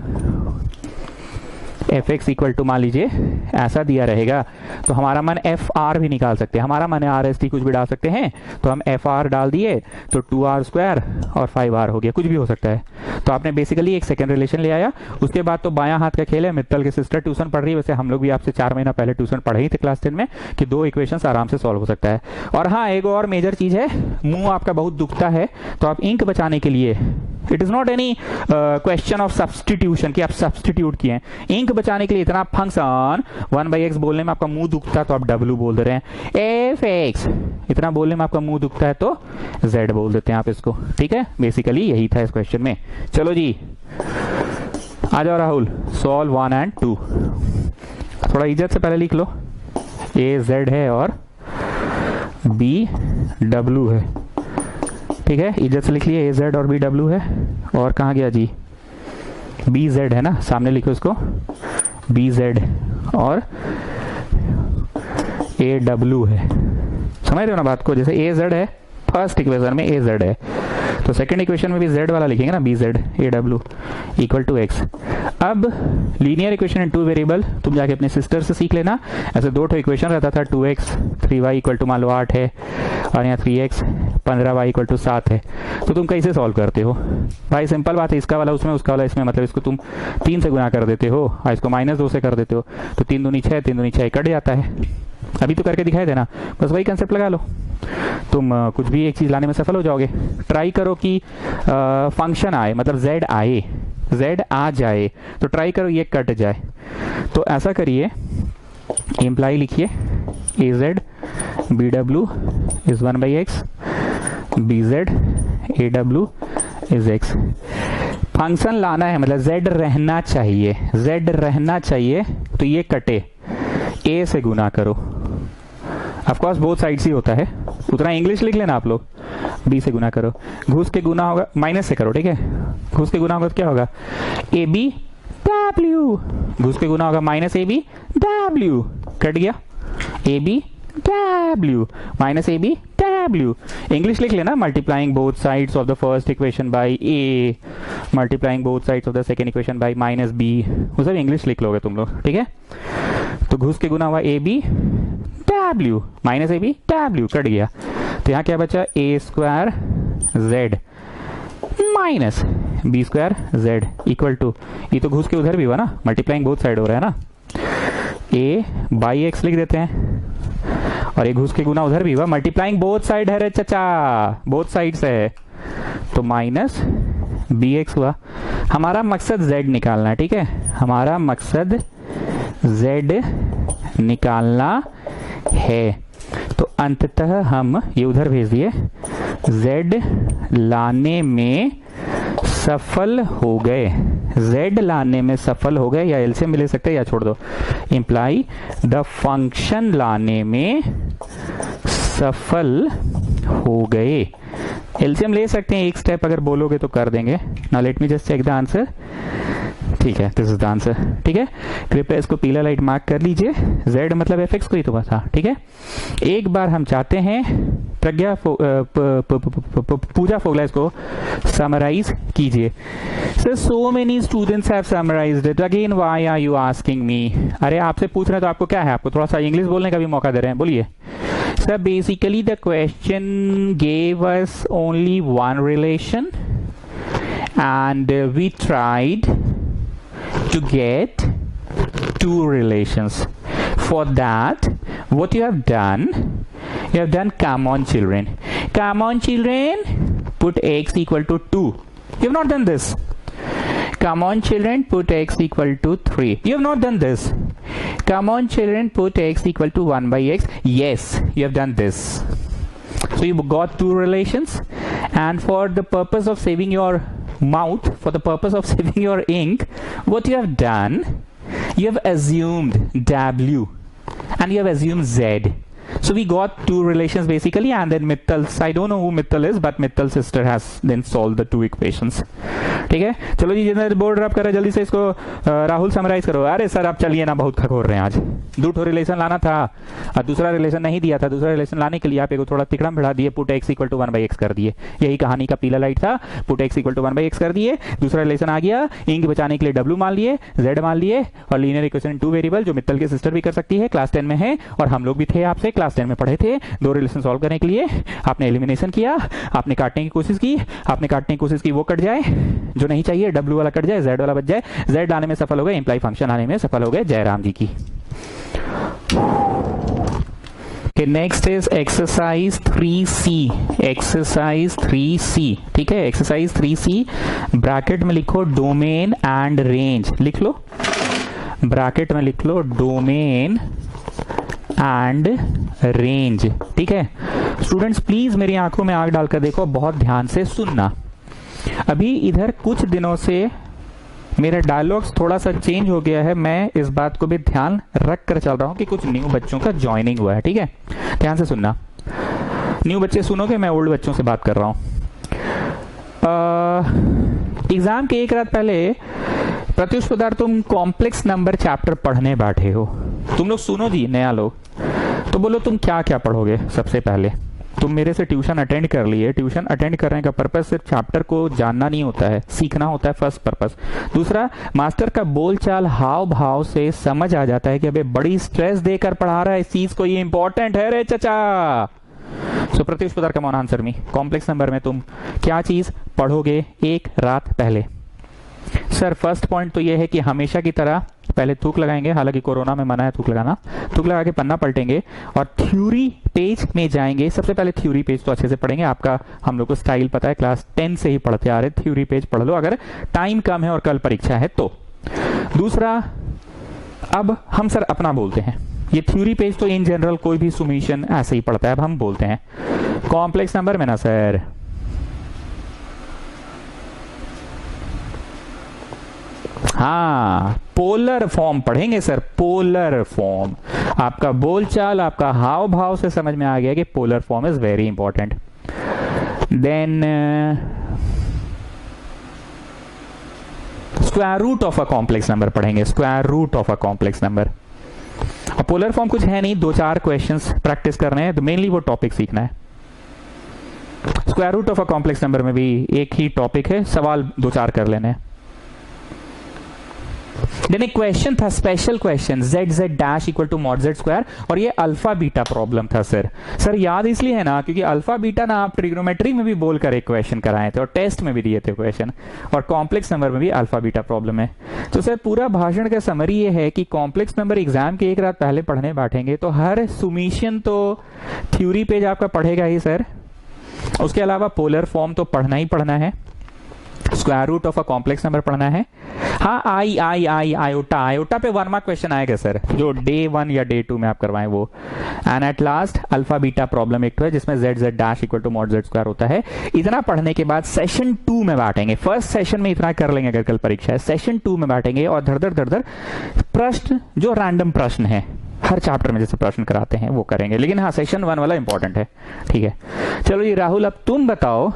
fx इक्वल टू, मान लीजिए ऐसा दिया रहेगा, तो हमारा मन fr भी निकाल सकते हैं, हमारा मन rst कुछ भी डाल सकते हैं। तो हम fr डाल दिए तो 2r² और 5r हो गया, कुछ भी हो सकता है। तो आपने बेसिकली एक सेकेंड रिलेशन ले आया। उसके बाद तो बायां हाथ का खेल है। मित्तल की सिस्टर ट्यूशन पढ़ रही है, वैसे हम लोग भी आपसे 4 महीना पहले ट्यूशन पढ़े ही थे क्लास 10 में, कि 2 इक्वेशंस आराम से सॉल्व हो सकता है। और हाँ, एक और मेजर चीज है, मुंह आपका बहुत दुखता है, तो आप इंक बचाने के लिए, it is not any question of substitution कि आप सब्सटीट्यूट किए हैं, इंक बचाने के लिए इतना फंक्शन 1/x बोलने में आपका मुंह दुखता है तो आप w बोल दे रहे हैं, fx इतना बोलने में आपका मुंह दुखता है तो z बोल देते हैं आप इसको। ठीक है, बेसिकली यही था इस क्वेश्चन में। चलो जी आ जाओ राहुल, सॉल्व 1 एंड 2। थोड़ा इज्जत से पहले लिख लो, a z है और b w है। ठीक है, इज्जत से लिख लिए, a z और b w है। और कहाँ गया जी, b z है ना, सामने लिखो इसको, b z और a w है। समझ रहे हो ना बात को? जैसे a z है फर्स्ट इक्वेशन में, a z है, तो सेकंड इक्वेशन में भी z वाला लिखेंगे ना, b z a w equal to x। अब लीनियर इक्वेशन इन 2 वेरिएबल तुम जाके अपने सिस्टर से सीख लेना। ऐसे 2 इक्वेशन रहता था, 2x 3y इक्वल टू मान लो 8 है, और यहाँ 3x 15y इक्वल टू 7 है। तो तुम कैसे सॉल्व करते हो भाई? सिंपल बात है, इसका वाला उसमें, उसका वाला इसमें, मतलब इसको तुम 3 से गुना कर देते हो और इसको -2 से कर देते हो, तो 3 दूनी 6, 3 दूनी 6 कट जाता है। अभी तो करके दिखाई देना, बस वही कंसेप्ट लगा लो, तुम कुछ भी एक चीज लाने में सफल हो जाओगे। ट्राई करो कि फंक्शन आए, मतलब z आए, z आ जाए, तो ट्राई करो ये कट जाए। तो ऐसा करिए, इम्प्लाई लिखिए, az bw is 1/x, bz aw is x। Function लाना है, मतलब z रहना चाहिए, z रहना चाहिए, तो ये कटे, a से गुना करो। ऑफकोर्स बोथ साइड्स ही होता है, उतना इंग्लिश लिख लेना आप लोग। b से गुना करो, घुस के गुना होगा, माइनस से करो, ठीक है, घुस के गुना होगा तो क्या होगा, ab w, घुस के गुना होगा -ab w, कट गया, ab w -ab w। English लिख लेना, multiplying both sides of the first equation by a, multiplying both sides of the second equation by -b, वो सब इंग्लिश लिख लोगे तुम लोग, ठीक है। तो घुस के गुना हुआ ab w -ab w, कट गया, तो यहाँ क्या बचा, a² z minus b² z equal to, ये तो घुस के उधर भी हुआ ना, मल्टीप्लाइंग बोथ साइड हो रहा है ना, a बाई x लिख देते हैं, और ये घुस के गुना उधर भी हुआ, मल्टीप्लाइंग बोथ साइड है रे चचा, बोथ साइड से है, तो माइनस bx हुआ। हमारा मकसद z निकालना है, ठीक है, हमारा मकसद z निकालना है। तो अंततः हम ये उधर भेज दिए, z लाने में सफल हो गए। z लाने में सफल हो गए, या एलसीएम ले सकते हैं या छोड़ दो, इम्प्लाई द फंक्शन लाने में सफल हो गए। एलसीएम ले सकते हैं, एक स्टेप अगर बोलोगे तो कर देंगे। Now let me just check the answer. ठीक है, दिस इज द आंसर। ठीक है, कृपया इसको पीला लाइट मार्क कर लीजिए। z मतलब fx को ही तो था। ठीक है, एक बार हम चाहते हैं प्रज्ञा पूजा फोगला इसको समराइज कीजिए। Sir so many students have summarised it, again why are you asking me? अरे आपसे पूछ रहे हैं तो आपको क्या है, आपको थोड़ा सा इंग्लिश बोलने का भी मौका दे रहे हैं, बोलिए। Sir basically the question gave us only one relation and we tried to get two relations. For that, what you have done, come on children, put x equal to 2. You have not done this. Come on children, put x equal to 3. You have not done this. Come on children, put x equal to 1 by x. Yes, you have done this. So you got two relations, and for the purpose of saving your mouth, for the purpose of saving your ink, what you have done, you have assumed W and you have assumed Z. So we got two relations basically, and then Mittal's, I don't know who Mittal is, but Mittal's sister has then solved the two equations. ठीक है, चलो जी, जितना board रब कर रहा है जल्दी से इसको राहुल समराइज करो। अरे सर आप चलिए ना, बहुत खखोर रहे हैं आज। दो ठो रिलेशन लाना था और दूसरा रिलेशन नहीं दिया था। दूसरा रिलेशन लाने के लिए आप एक थोड़ा तिकड़म बढ़ा दिए, put x equal to 1 by x कर दिए। यही कहानी का पीला लाइट था, put x equal to 1 by x कर दिए। दूसरा रिलेशन आ गया, इंक बचाने के लिए w मान लिए, z मान लिए, और लीनियर इक्वेशन 2 वेरिएबल जो मित्तल की सिस्टर भी कर सकती है, क्लास 10 में है और हम लोग भी थे आपसे क्लास 10 में पढ़े थे। दो रिलेशन सॉल्व करने के लिए आपने एलिमिनेशन किया, आपने काटने की कोशिश की, वो कट जाए जो नहीं चाहिए, w वाला कट जाए, z वाला बच जाए। z लाने में सफल हो गए, इंप्लाई फंक्शन आने में सफल हो गए। जयराम जी की। Next is exercise 3C। Exercise 3C, ठीक है, एक्सरसाइज 3C ब्रैकेट में लिखो डोमेन एंड रेंज। लिख लो, ब्रैकेट में लिख लो डोमेन एंड रेंज। ठीक है स्टूडेंट्स, प्लीज मेरी आंखों में आग डालकर देखो, बहुत ध्यान से सुनना। अभी इधर कुछ दिनों से मेरा डायलॉग्स थोड़ा सा चेंज हो गया है। मैं इस बात को भी ध्यान रख कर चल रहा हूं कि कुछ न्यू बच्चों का ज्वाइनिंग हुआ है। ठीक है, ध्यान से सुनना। न्यू बच्चे सुनोगे, मैं ओल्ड बच्चों से बात कर रहा हूं। एग्जाम के एक रात पहले प्रत्युष पदार्थ तुम कॉम्प्लेक्स नंबर चैप्टर पढ़ने बैठे हो। तुम लोग सुनो जी, नया लोग तो बोलो तुम क्या क्या पढ़ोगे। सबसे पहले तुम मेरे से ट्यूशन अटेंड कर लिए। ट्यूशन अटेंड करने का पर्पस सिर्फ चैप्टर को जानना नहीं होता है, सीखना होता है, फर्स्ट पर्पस। दूसरा, मास्टर का बोलचाल हाव भाव से समझ आ जाता है कि अबे बड़ी स्ट्रेस देकर पढ़ा रहा है इस चीज को, ये इंपॉर्टेंट है रे चचा। सो प्रत्युष पदार्थ का मौन आंसर मी, कॉम्प्लेक्स नंबर में तुम क्या चीज पढ़ोगे एक रात पहले। सर फर्स्ट पॉइंट तो ये है कि हमेशा की तरह पहले थूक लगाएंगे, हालांकि कोरोना में मना है थूक लगाना। थूक लगा के पन्ना पलटेंगे और थ्योरी पेज में जाएंगे। सबसे पहले थ्योरी पेज तो अच्छे से पढ़ेंगे, आपका हम लोग को स्टाइल पता है, क्लास 10 से ही पढ़ते आ रहे। थ्योरी पेज पढ़ लो अगर टाइम कम है और कल परीक्षा है तो। दूसरा, अब हम सर अपना बोलते हैं, ये थ्योरी पेज तो इन जनरल कोई भी सुमेशन ऐसे ही पढ़ता है, अब हम बोलते हैं कॉम्प्लेक्स नंबर में ना सर, हाँ पोलर फॉर्म पढ़ेंगे सर, पोलर फॉर्म। आपका बोलचाल, आपका हाव भाव से समझ में आ गया कि polar form is very important. Then square root of a complex number पढ़ेंगे, square root of a complex number. और पोलर फॉर्म कुछ है नहीं, 2-4 क्वेश्चंस प्रैक्टिस करने हैं, तो मेनली वो टॉपिक सीखना है। Square root of a complex number में भी एक ही टॉपिक है, सवाल 2-4 कर लेने हैं। देन एक क्वेश्चन था, special question, z dash equal to mod z square, और ये अल्फा बीटा प्रॉब्लम था सर। सर याद इसलिए है ना क्योंकि अल्फा बीटा ना आप ट्रिग्नोमेट्री में भी बोल कर एक क्वेश्चन कराए थे और टेस्ट में भी दिए थे क्वेश्चन, और कॉम्प्लेक्स नंबर में भी अल्फा बीटा प्रॉब्लम है। तो सर पूरा भाषण का समरी ये है कि कॉम्प्लेक्स नंबर एग्जाम के एक रात पहले पढ़ने बैठेंगे तो हर सुमीशन तो थ्योरी पेज आपका पढ़ेगा ही सर, उसके अलावा पोलर फॉर्म तो पढ़ना ही पढ़ना है। Square root of a complex number पढ़ना है। हाँ, आयोटा पे 1 मार्क क्वेश्चन आएगा सर, जो डे 1 या डे 2 में आप करवाएं वो। And at last alpha beta problem एक तो है जिसमें z z dash equal to mod z square होता है। इतना पढ़ने के बाद सेशन 2 में बांटेंगे। फर्स्ट सेशन में इतना कर लेंगे अगर कल परीक्षा है, सेशन 2 में बांटेंगे और धड़ धड़ प्रश्न, जो रैंडम प्रश्न है हर चैप्टर में जैसे प्रश्न कराते हैं वो करेंगे। लेकिन हाँ, सेशन 1 वाला इंपॉर्टेंट है, ठीक है। चलो जी राहुल, अब तुम बताओ,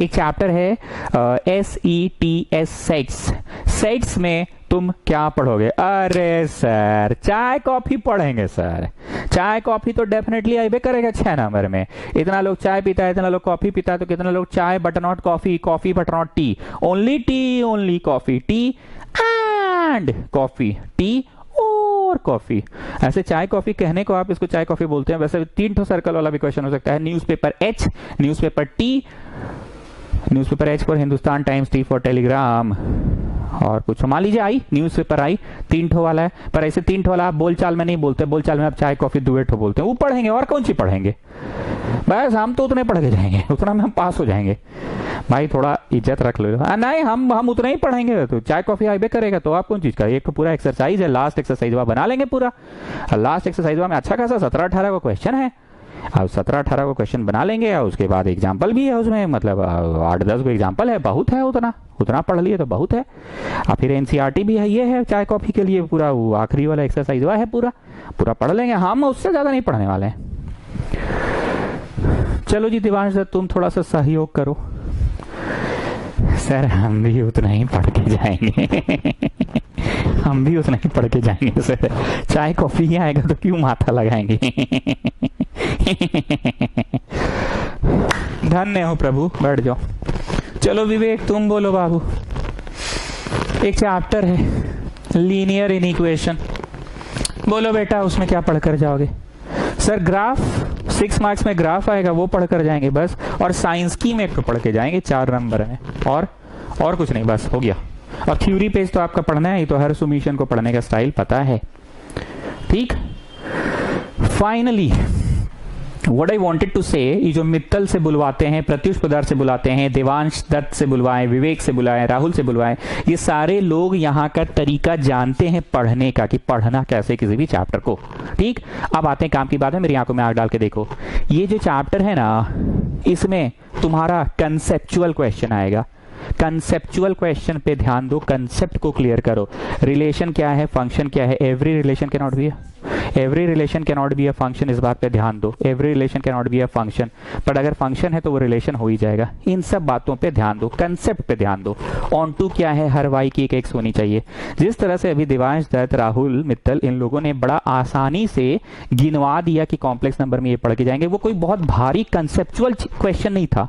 एक चैप्टर है SETS सेट्स में तुम क्या पढ़ोगे? अरे सर, चाय कॉफी पढ़ेंगे सर। चाय कॉफी तो डेफिनेटली आइबे करेगा 6 नंबर में। इतना लोग चाय पीता है, इतना लोग कॉफी पीता है, तो कितना लोग चाय but not coffee, coffee but not T, only T, only coffee, T and coffee, T और कॉफी। ऐसे चाय कॉफी कहने को आप इसको चाय कॉफी बोलते हैं। वैसे 3 सर्कल वाला भी क्वेश्चन हो सकता है। Newspaper H, newspaper T, newspaper H for Hindustan times, T for Telegram, और कुछ मान लीजिए आई, न्यूज़पेपर आई 3 वाला है। पर ऐसे 3 वाला आप बोलचाल में नहीं बोलते, बोलचाल में आप चाय कॉफी दुएट बोलते हैं, वो पढ़ेंगे। और कौन सी पढ़ेंगे? बस हम तो उतने पढ़ के जाएंगे, उतना में हम पास हो जाएंगे। भाई थोड़ा इज्जत रख लो। नहीं, हम उतना ही पढ़ेंगे। तो चाय कॉफी आइबे करेगा तो आप कौन चीज का? एक तो पूरा एक्सरसाइज है, लास्ट एक्सरसाइज बना लेंगे पूरा। लास्ट एक्सरसाइज में अच्छा खासा 17-18 का क्वेश्चन है। अब 17-18 को क्वेश्चन बना लेंगे और उसके बाद एग्जाम्पल भी है उसमें, मतलब 8-10 को एग्जाम्पल है, बहुत है। उतना पढ़ लिए तो बहुत है। और फिर एनसीईआरटी भी है, ये है चाय कॉफी के लिए पूरा, वो आखिरी वाला एक्सरसाइज है, पूरा पढ़ लेंगे। हम उससे ज्यादा नहीं पढ़ने वाले हैं। चलो जी दिवांश सर, तुम थोड़ा सा सहयोग करो। सर हम भी उतना ही पढ़ के जाएंगे हम भी उतना ही पढ़ के जाएंगे सर। चाय कॉफी ही आएगा तो क्यों माथा लगाएंगे धन्य हो प्रभु, बैठ जाओ। चलो विवेक तुम बोलो बाबू। एक चैप्टर है लीनियर इनइक्वेशन, बोलो बेटा उसमें क्या पढ़कर जाओगे? सर ग्राफ, 6 मार्क्स में ग्राफ आएगा, वो पढ़कर जाएंगे बस। और साइंस की में एक तो पढ़ के जाएंगे 4 नंबर में, और कुछ नहीं, बस हो गया। और थ्योरी पेज तो आपका पढ़ना है, तो हर सुमीशन को पढ़ने का स्टाइल पता है, ठीक। Finally what I wanted to say, ये जो मित्तल से बुलवाते हैं, प्रत्युष पदार्थ से बुलाते हैं, देवांश दत्त से बुलवाएं, विवेक से बुलाएं, राहुल से बुलवाएं, ये सारे लोग यहाँ का तरीका जानते हैं पढ़ने का, कि पढ़ना कैसे किसी भी चैप्टर को, ठीक। अब आते हैं काम की बात है, मेरी आंखों में आंख डाल के देखो। ये जो चैप्टर है ना, इसमें तुम्हारा कंसेप्चुअल क्वेश्चन आएगा। कंसेप्चुअल क्वेश्चन पे ध्यान दो, कंसेप्ट को क्लियर करो। रिलेशन क्या है, फंक्शन क्या है? Every relation can not be a function, इस बात पे ध्यान दो। Every relation can not be a function, पर अगर फंक्शन है तो वो रिलेशन हो ही जाएगा। इन सब बातों पे ध्यान दो, कंसेप्ट पे ध्यान दो। ऑन टू क्या है, हर वाई की एक एक्स होनी चाहिए। जिस तरह से अभी देवांश दत्त, राहुल मित्तल, इन लोगों ने बड़ा आसानी से गिनवा दिया कि कॉम्प्लेक्स नंबर में ये पढ़ के जाएंगे, वो कोई बहुत भारी कंसेप्चुअल क्वेश्चन नहीं था।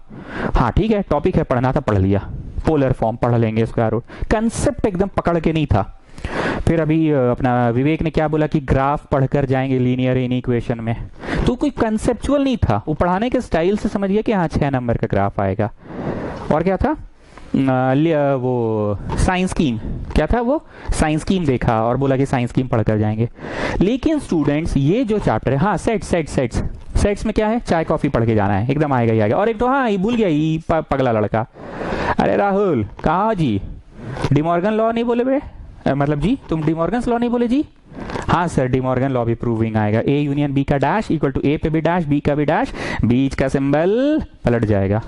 हाँ ठीक है, टॉपिक है, पढ़ना था, पढ़ लिया। पोलर फॉर्म पढ़ लेंगे, स्क्वायर रूट, कंसेप्ट एकदम पकड़ के नहीं था। फिर अभी अपना विवेक ने क्या बोला कि ग्राफ पढ़कर जाएंगे लीनियर इनइक्वेशन में, तो कोई कंसेप्चुअल नहीं था, वो पढ़ाने के स्टाइल से समझिए कि हाँ 6 नंबर का ग्राफ आएगा। और क्या था, वो साइंस स्कीम, क्या था वो, साइंस स्कीम देखा और बोला कि साइंस स्कीम पढ़कर जाएंगे। लेकिन स्टूडेंट्स ये जो चैप्टर है, हाँ सेट्स में क्या है, चाय कॉफी पढ़ के जाना है, एकदम आएगा ही आएगा। और एक तो हाँ ये भूल गया, ये पगला लड़का, अरे राहुल कहाँ जी, डिमॉर्गन लॉ नहीं बोले बे, मतलब जी तुम डिमॉर्गन लॉ नहीं बोले जी? हाँ सर, डिमॉर्गन लॉ भी प्रूविंग आएगा। ए यूनियन बी का डैश इक्वल टू ए पे भी डैश, बी का भी डैश, बीच का सिंबल पलट जाएगा।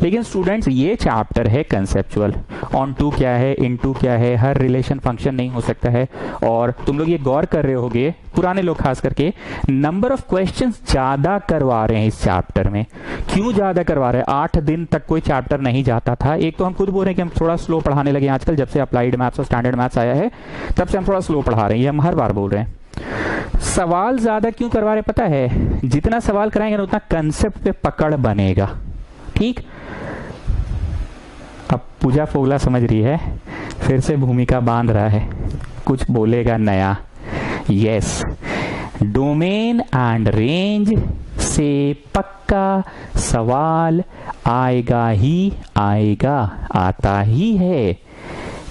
लेकिन स्टूडेंट्स ये चैप्टर है कंसेप्चुअल। ऑन टू क्या है, इन टू क्या है, हर रिलेशन फंक्शन नहीं हो सकता है। और तुम लोग ये गौर कर रहे होगे, पुराने लोग खास करके, नंबर ऑफ क्वेश्चंस ज्यादा करवा रहे हैं इस चैप्टर में। क्यों ज्यादा करवा रहे हैं? 8 दिन तक कोई चैप्टर नहीं जाता था। एक तो हम खुद बोल रहे हैं कि हम थोड़ा स्लो पढ़ाने लगे आजकल, जब से अप्लाइड मैथ्स और स्टैंडर्ड मैथ्स आया है तब से हम थोड़ा स्लो पढ़ा रहे हैं, ये हम हर बार बोल रहे हैं। सवाल ज्यादा क्यों करवा रहे पता है? जितना सवाल कराएंगे ना उतना कंसेप्ट पे पकड़ बनेगा, ठीक। अब पूजा फोगला समझ रही है, फिर से भूमिका बांध रहा है, कुछ बोलेगा नया। यस, डोमेन एंड रेंज से पक्का सवाल आएगा ही आएगा, आता ही है।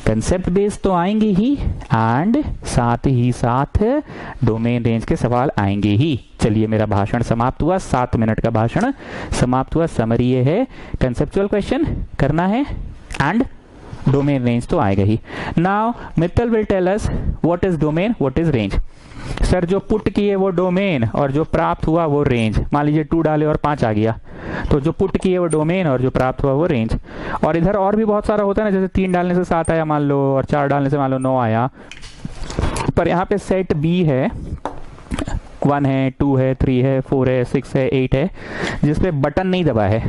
कंसेप्ट बेस्ड तो आएंगे ही, एंड साथ ही साथ डोमेन रेंज के सवाल आएंगे ही। चलिए मेरा भाषण समाप्त हुआ, 7 मिनट का भाषण समाप्त हुआ। समरी ये है, कंसेप्चुअल क्वेश्चन करना है एंड डोमेन रेंज तो आएगा ही। Now Mittal will tell us what is domain, what is range. Sir जो पुट किए वो डोमेन और जो प्राप्त हुआ वो रेंज। मान लीजिए 2 डाले और 5 आ गया, तो जो पुट किए वो डोमेन और जो प्राप्त हुआ वो रेंज। और इधर और भी बहुत सारा होता है ना, जैसे 3 डालने से 7 आया मान लो, और 4 डालने से मान लो 9 आया। पर यहाँ पे सेट बी है, 1 है, 2 है, 3 है, 4 है, 6 है, 8 है, जिसपे बटन नहीं दबा है,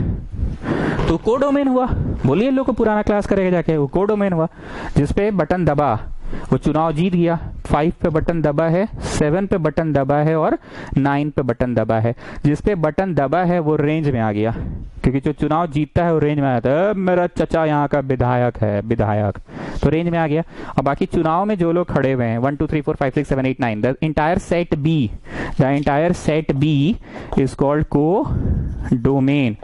तो कोडोमेन हुआ। बोलिए लोग को पुराना क्लास करेगा जाके, वो कोडोमेन हुआ। जिसपे बटन दबा वो चुनाव जीत गया। 5 पे बटन दबा है, 7 पे बटन दबा है और 9 पे बटन दबा है। जिसपे बटन दबा है वो रेंज में आ गया, क्योंकि जो चुनाव जीतता है वो रेंज में आता है। मेरा चचा यहाँ का विधायक है, विधायक, तो रेंज में आ गया। और बाकी चुनाव में जो लोग खड़े हुए हैं 1 2 3 4 5 6 7 8 9, the entire set B, the entire set B is called को domain,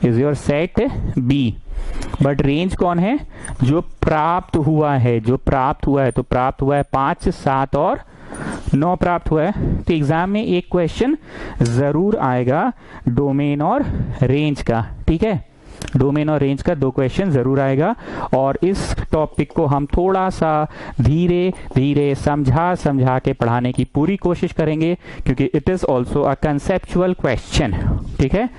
is your set B. But range कौन है? जो प्राप्त हुआ है, जो प्राप्त हुआ है। तो प्राप्त हुआ है 5, 7 और 9 प्राप्त हुआ है। तो एग्जाम में एक क्वेश्चन जरूर आएगा डोमेन और रेंज का, ठीक है। डोमेन और रेंज का 2 क्वेश्चन जरूर आएगा। और इस टॉपिक को हम थोड़ा सा धीरे धीरे समझा के पढ़ाने की पूरी कोशिश करेंगे, क्योंकि it is also a conceptual question, ठीक है।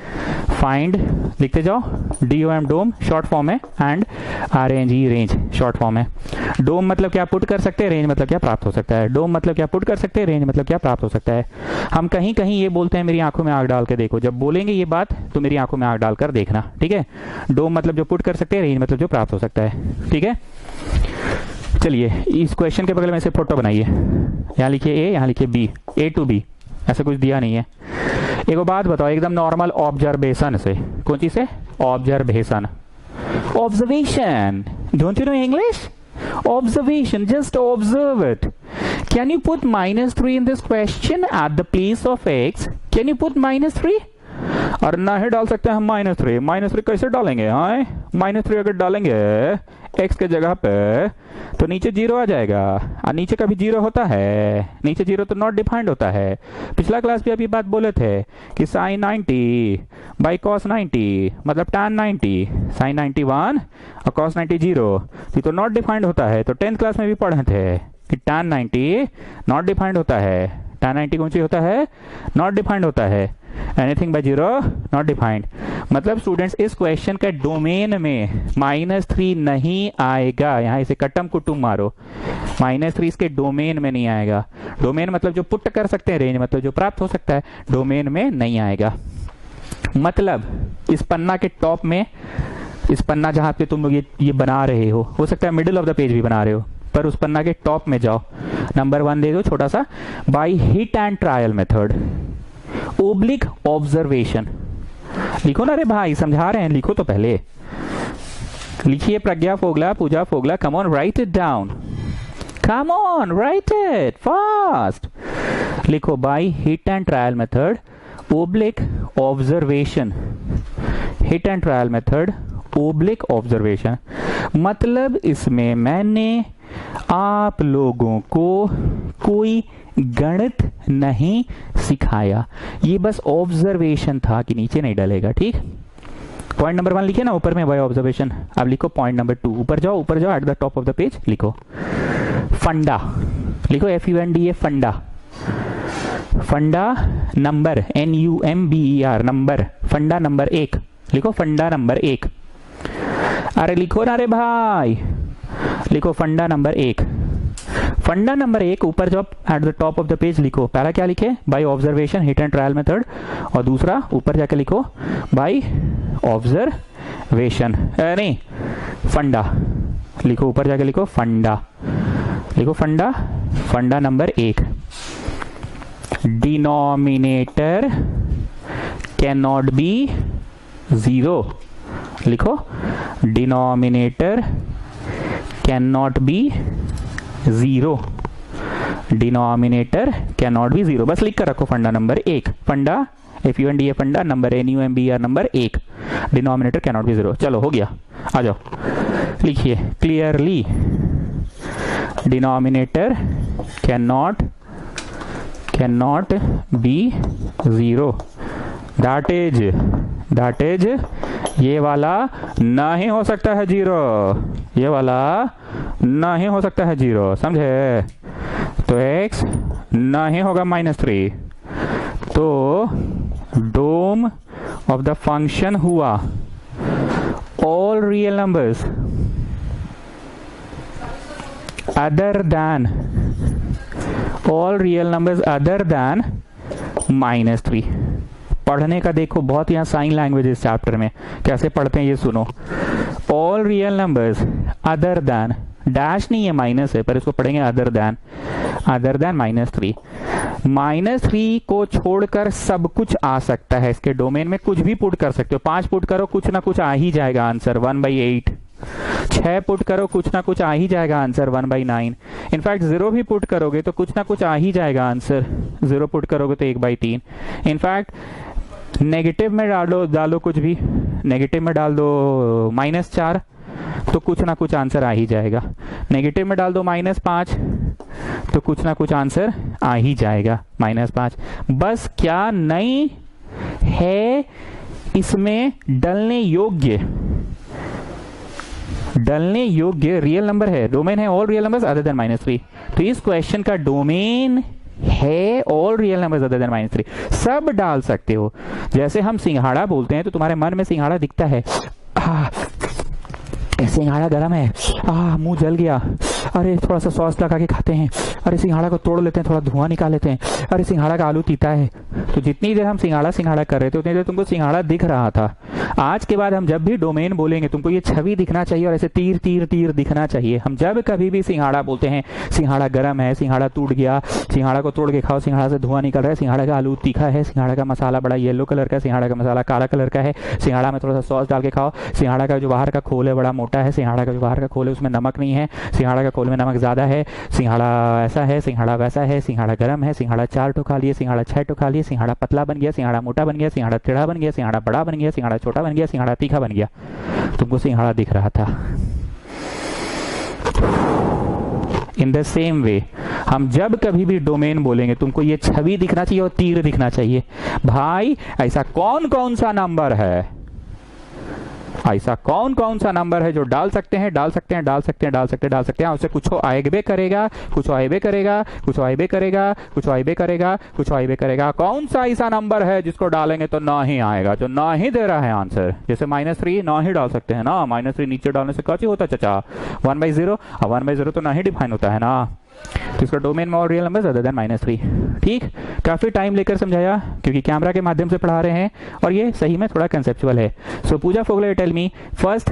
फाइंड लिखते जाओ, DOM डोम शॉर्ट फॉर्म है, and RNG range short form है। डोम मतलब क्या पुट कर सकते हैं, रेंज मतलब क्या प्राप्त हो सकता है। डोम मतलब क्या पुट कर सकते हैं, रेंज मतलब क्या प्राप्त हो सकता है। हम कहीं कहीं ये बोलते हैं मेरी आंखों में आंख डाल के देखो, जब बोलेंगे ये बात तो मेरी आंखों में आंख डालकर देखना, ठीक है। डोम मतलब जो पुट कर सकते हैं, रेंज मतलब जो प्राप्त हो सकता है, ठीक है। चलिए इस क्वेश्चन के बगल में से फोटो बनाइए, यहाँ लिखिए A, यहाँ लिखिए B, A to B, ऐसा कुछ दिया नहीं है। एक बात बताओ एकदम नॉर्मल ऑब्जर्वेशन से, कौन चीज से? Observation, observation, don't you know English? Observation, just observe it. Can you put -3 in this question at the place of x? Can you put -3? और नहीं डाल सकते हम -3। -3 कैसे डालेंगे? हाँ, -3 अगर डालेंगे x के जगह पे तो नीचे 0 आ जाएगा। और नीचे कभी 0 होता है? नीचे 0 तो नॉट डिफाइंड होता है। पिछला क्लास भी अभी बात बोले थे कि sin 90 बाई cos 90 मतलब tan 90, sin 91 और cos 90 0, ये तो नॉट डिफाइंड होता है। तो 10th क्लास में भी पढ़े थे कि tan 90 नॉट डिफाइंड होता है। tan 90 कौन सी होता है? नॉट डिफाइंड होता है। Anything bye 0 not defined. मतलब स्टूडेंट्स इस क्वेश्चन के डोमेन में -3 नहीं आएगा। यहाँ इसे कट्टम कुट्टुम मारो, -3 इसके डोमेन में नहीं आएगा। डोमेन मतलब जो पुट कर सकते हैं, रेंज मतलब जो प्राप्त हो सकता है, डोमेन में नहीं आएगा। मतलब इस पन्ना के टॉप में, इस पन्ना जहां पे तुम लोग ये बना रहे हो सकता है मिडिल ऑफ द पेज भी बना रहे हो, पर उस पन्ना के टॉप में जाओ, नंबर 1 दे दो छोटा सा, by hit and trial method oblique observation. लिखो ना रे भाई, समझा रहे हैं, लिखो तो पहले। लिखिए Pragya Fogla, Pooja Fogla, come on write it down, come on write it fast. लिखो by hit and trial method oblique observation, hit and trial method oblique observation. मतलब इसमें मैंने आप लोगों को कोई गणित नहीं सिखाया, ये बस ऑब्जर्वेशन था कि नीचे नहीं डलेगा, ठीक। पॉइंट नंबर 1 लिखे ना ऊपर में बाय ऑब्जर्वेशन। अब लिखो पॉइंट नंबर 2, ऊपर जाओ at the top of the page लिखो फंडा, लिखो FUNDA फंडा। फंडा नंबर NUMBER नंबर, फंडा नंबर 1 लिखो, फंडा नंबर 1। अरे लिखो ना रे भाई, लिखो फंडा नंबर 1। फंडा नंबर 1 ऊपर जाओ at the top of the page लिखो। पहला क्या लिखे? By observation, hit and trial method. और दूसरा ऊपर जाके लिखो बाय ऑब्जर्वेशन, नहीं फंडा लिखो, ऊपर जाके लिखो फंडा, लिखो फंडा, फंडा number 1। Denominator can not be 0, लिखो denominator can not be 0, denominator can not be 0। बस लिख कर रखो फंडा नंबर 1, फंडा FUNDA फंडा number NUMBER number 1, denominator can not be 0। चलो हो गया, आ जाओ लिखिए clearly, denominator can not be 0, that is ये वाला नहीं हो सकता है 0, ये वाला नहीं हो सकता है 0, समझे? तो x नहीं होगा -3। तो डोम ऑफ द फंक्शन हुआ all real numbers other than -3। पढ़ने का देखो बहुत यहाँ साइन लैंग्वेज इस चैप्टर में कैसे पढ़ते हैं ये सुनो। All real numbers other then, dash नहीं है माइनस है पर इसको पढ़ेंगे अदर देन -3। -3 को छोड़कर सब कुछ आ सकता है, इसके डोमेन में कुछ भी पुट कर सकते हो। 5 पुट करो कुछ ना कुछ आ ही जाएगा आंसर 1/8। 6 पुट करो कुछ ना कुछ आ ही जाएगा आंसर 1/9। इनफैक्ट 0 भी पुट करोगे तो कुछ ना कुछ आ ही जाएगा आंसर। 0 पुट करोगे तो 1/3। इनफैक्ट नेगेटिव में डालो कुछ भी, नेगेटिव में डाल दो -4 तो कुछ ना कुछ आंसर आ ही जाएगा। नेगेटिव में डाल दो -5 तो कुछ ना कुछ आंसर आ ही जाएगा -5। बस क्या नहीं है इसमें डलने योग्य रियल नंबर है। डोमेन है all real numbers other than -3। तो इस क्वेश्चन का डोमेन है all real numbers other than -3। सब डाल सकते हो। जैसे हम सिंघाड़ा बोलते हैं तो तुम्हारे मन में सिंघाड़ा दिखता है, सिंघाड़ा गरम है, मुंह जल गया, अरे थोड़ा सा सॉस लगा के खाते हैं, अरे सिंघाड़ा को तोड़ लेते हैं, थोड़ा धुआं निकाल लेते हैं, अरे सिंघाड़ा का आलू तीता है। तो जितनी देर हम सिंघाड़ा कर रहे थे उतनी देर तुमको सिंघाड़ा दिख रहा था। आज के बाद हम जब भी डोमेन बोलेंगे तुमको ये छवि दिखना चाहिए और ऐसे तीर तीर तीर दिखना चाहिए। हम जब कभी भी सिंघाड़ा बोलते हैं, सिंघाड़ा गरम है, सिंघाड़ा टूट गया, सिंघाड़ा को तोड़ के खाओ, सिंघाड़ा से धुआं निकल रहा है, सिंघाड़ा का आलू तीखा है, सिंघाड़ा का मसाला बड़ा येलो कलर का, सिंघाड़ा का मसाला काला कलर का है, सिंघाड़ा में थोड़ा सा सॉस डाल के खाओ, सिंघाड़ा का जो बाहर का खोल है बड़ा मोटा है, सिंघाड़ा का जो बाहर का खोल है उसमें नमक नहीं है, सिंघाड़ा का खोल में नमक ज्यादा है, सिंघाड़ा ऐसा है, सिंघाड़ा वैसा है, सिंघाड़ा गरम है, सिंघाड़ा 4 ठो खा लिए, सिंघाड़ा 6 ठो खा लिए, सिंघाड़ा पतला बन गया, सिंघाड़ा मोटा बन गया, सिंघाड़ा टेढ़ा बन गया, सिंघाड़ा बड़ा बन गया, सिंघाड़ा छोटा बन गया, सिंघाड़ा तीखा बन गया। तुमको सिंघाड़ा दिख रहा था। इन द सेम वे हम जब कभी भी डोमेन बोलेंगे तुमको ये छवि दिखना चाहिए और तीर दिखना चाहिए। भाई ऐसा कौन कौन सा नंबर है, ऐसा कौन कौन सा नंबर है जो डाल सकते हैं उससे कुछ आएबे करेगा, कुछ आएबे करेगा, कुछ आएबे करेगा, कुछ आएबे करेगा, कुछ आएबे करेगा। कौन सा ऐसा नंबर है जिसको डालेंगे तो ना ही आएगा, जो ना ही दे रहा है आंसर। जैसे -3 ना ही डाल सकते हैं ना, -3 नीचे डालने से क्या होता है चाचा, 1/0। 1/0 तो ना ही डिफाइन होता है ना। तो इसका डोमेन में और रियल नंबर्स अदर देन -3। ठीक, काफी टाइम लेकर समझाया क्योंकि कैमरा के माध्यम से पढ़ा रहे हैं और ये सही में थोड़ा कंसेप्चुअल है। सो पूजा फोगले टेल मी फर्स्ट,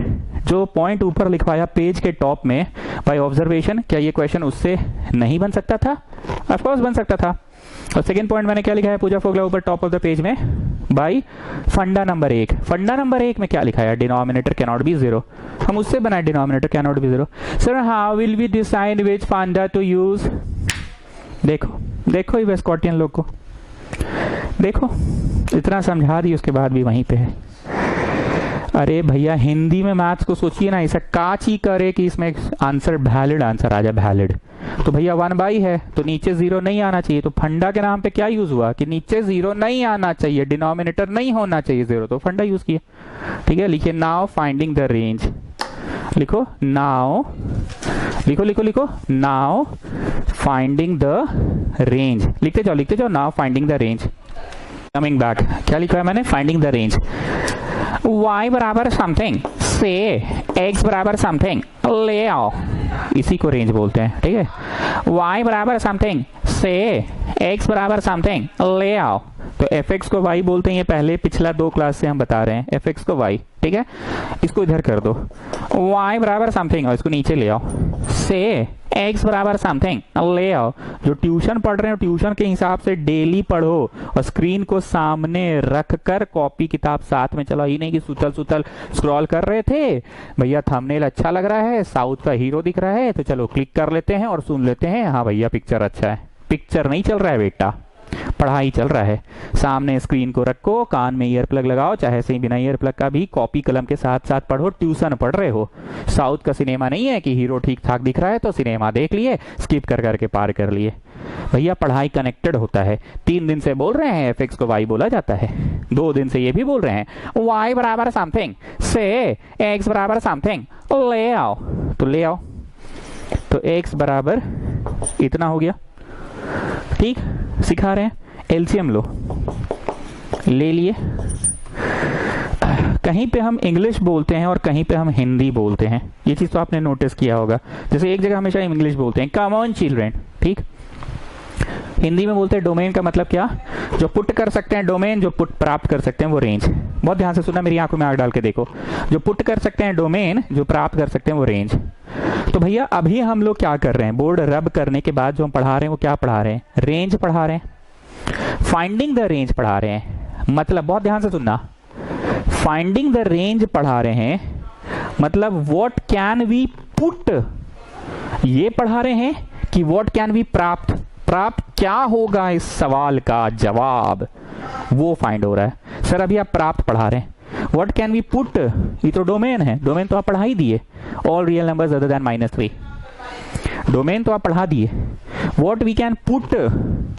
जो पॉइंट ऊपर लिखवाया पेज के टॉप में बाय ऑब्जर्वेशन, क्या ये क्वेश्चन उससे नहीं बन सकता था? ऑफ कोर्स बन सकता था। और सेकंड पॉइंट मैंने क्या लिखा है पूजा फोगला ऊपर टॉप ऑफ द पेज में, बाई फंडा नंबर 1। फंडा नंबर 1 में क्या लिखा है, डिनोमिनेटर कैन नॉट बी 0। हम उससे बनाए denominator can not be 0। Sir how will we decide which funda to use? देखो ये स्कॉटियन लोग को देखो, इतना समझा दी उसके बाद भी वहीं पे है। अरे भैया हिंदी में मैथ्स को सोचिए ना, ऐसा काच ही करे कि इसमें आंसर वैलिड आंसर आ जाए, वैलिड। तो भैया 1/, है तो नीचे 0 नहीं आना चाहिए। तो फंडा के नाम पे क्या यूज हुआ कि नीचे 0 नहीं आना चाहिए, डिनोमिनेटर नहीं होना चाहिए 0, तो फंडा यूज किया। ठीक है, लिखिए नाउ फाइंडिंग द रेंज। लिखो नाउ, लिखो नाउ फाइंडिंग द रेंज। लिखते जाओ now finding the range. Coming back, क्या लिखा है मैंने, फाइंडिंग द रेंज। y बराबर समथिंग से x बराबर समथिंग ले आओ, इसी को रेंज बोलते हैं। ठीक है, y बराबर समथिंग से x बराबर समथिंग ले आओ, तो fx को y बोलते हैं। ये पहले पिछला 2 क्लास से हम बता रहे हैं, fx को y। ठीक है, इसको इधर कर दो, y बराबर समथिंग और इसको नीचे ले आओ, से x बराबर समथिंग ले आओ। जो ट्यूशन पढ़ रहे हो ट्यूशन के हिसाब से डेली पढ़ो और स्क्रीन को सामने रख कर कॉपी किताब साथ में चलाओ। ये नहीं कि सुतल स्क्रॉल कर रहे थे, भैया थंबनेल अच्छा लग रहा है, साउथ का हीरो दिख रहा है, तो चलो क्लिक कर लेते हैं और सुन लेते हैं, हाँ भैया पिक्चर अच्छा है। पिक्चर नहीं चल रहा है बेटा, पढ़ाई चल रहा है। सामने स्क्रीन को रखो, कान में ईयर प्लग लगाओ, चाहे से बिना ईयर प्लग का भी कॉपी कलम के साथ साथ पढ़ो। ट्यूशन पढ़ रहे हो, साउथ का सिनेमा नहीं है कि हीरो ठीक ठाक दिख रहा है तो सिनेमा देख लिए, स्किप कर करके पार कर लिए। भैया पढ़ाई कनेक्टेड होता है। 3 दिन से बोल रहे हैं fx को y बोला जाता है, 2 दिन से ये भी बोल रहे हैं y बराबर समथिंग से x बराबर समथिंग, ले आओ तो ले आओ, तो x बराबर इतना हो गया। ठीक, सिखा रहे हैं, एलसीएम लो, ले लिए। कहीं पे हम इंग्लिश बोलते हैं और कहीं पे हम हिंदी बोलते हैं, ये चीज तो आपने नोटिस किया होगा। जैसे एक जगह हमेशा इंग्लिश बोलते हैं, कम ऑन चिल्ड्रेन, ठीक। हिंदी में बोलते हैं डोमेन का मतलब क्या, जो पुट कर सकते हैं डोमेन, जो पुट प्राप्त कर सकते हैं वो रेंज। बहुत ध्यान से सुनना, मेरी आंखों में आंख डाल के देखो, जो पुट कर सकते हैं डोमेन, जो प्राप्त कर सकते हैं वो रेंज। तो भैया अभी हम लोग क्या कर रहे हैं, बोर्ड रब करने के बाद जो हम पढ़ा रहे हैं वो क्या पढ़ा रहे हैं, रेंज पढ़ा रहे हैं, फाइंडिंग द रेंज पढ़ा रहे हैं। मतलब बहुत ध्यान से सुनना, फाइंडिंग द रेंज पढ़ा रहे हैं, मतलब व्हाट कैन वी पुट, ये पढ़ा रहे हैं कि व्हाट कैन वी प्राप्त, प्राप्त क्या होगा इस सवाल का जवाब, वो फाइंड हो रहा है। सर अभी आप प्राप्त पढ़ा रहे हैं, व्हाट कैन वी पुट, ये तो डोमेन है, डोमेन तो आप पढ़ा ही दिए, all real numbers other than -3, domain तो आप पढ़ा दिए। What we can put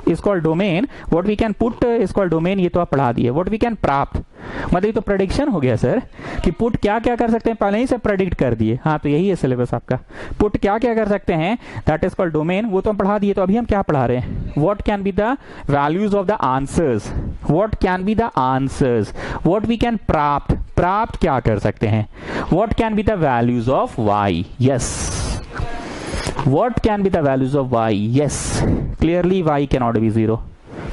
is called domain, what we can put is called domain, ये तो आप पढ़ा दिए। व्हाट वी कैन प्राप्त मतलब ये तो प्रेडिक्शन हो गया सर, कि पुट क्या क्या कर सकते हैं पहले ही से प्रेडिक्ट कर दिए। हाँ तो यही है सिलेबस आपका, पुट क्या क्या कर सकते हैं दैट इज कॉल्ड डोमेन, वो तो हम पढ़ा दिए। तो अभी हम क्या पढ़ा रहे हैं, what can be the values of the answers, what can be the answers, what we can प्राप्त, प्राप्त क्या कर सकते हैं, what can be the values of y, yes, what can be the values of y, yes, clearly y cannot be 0,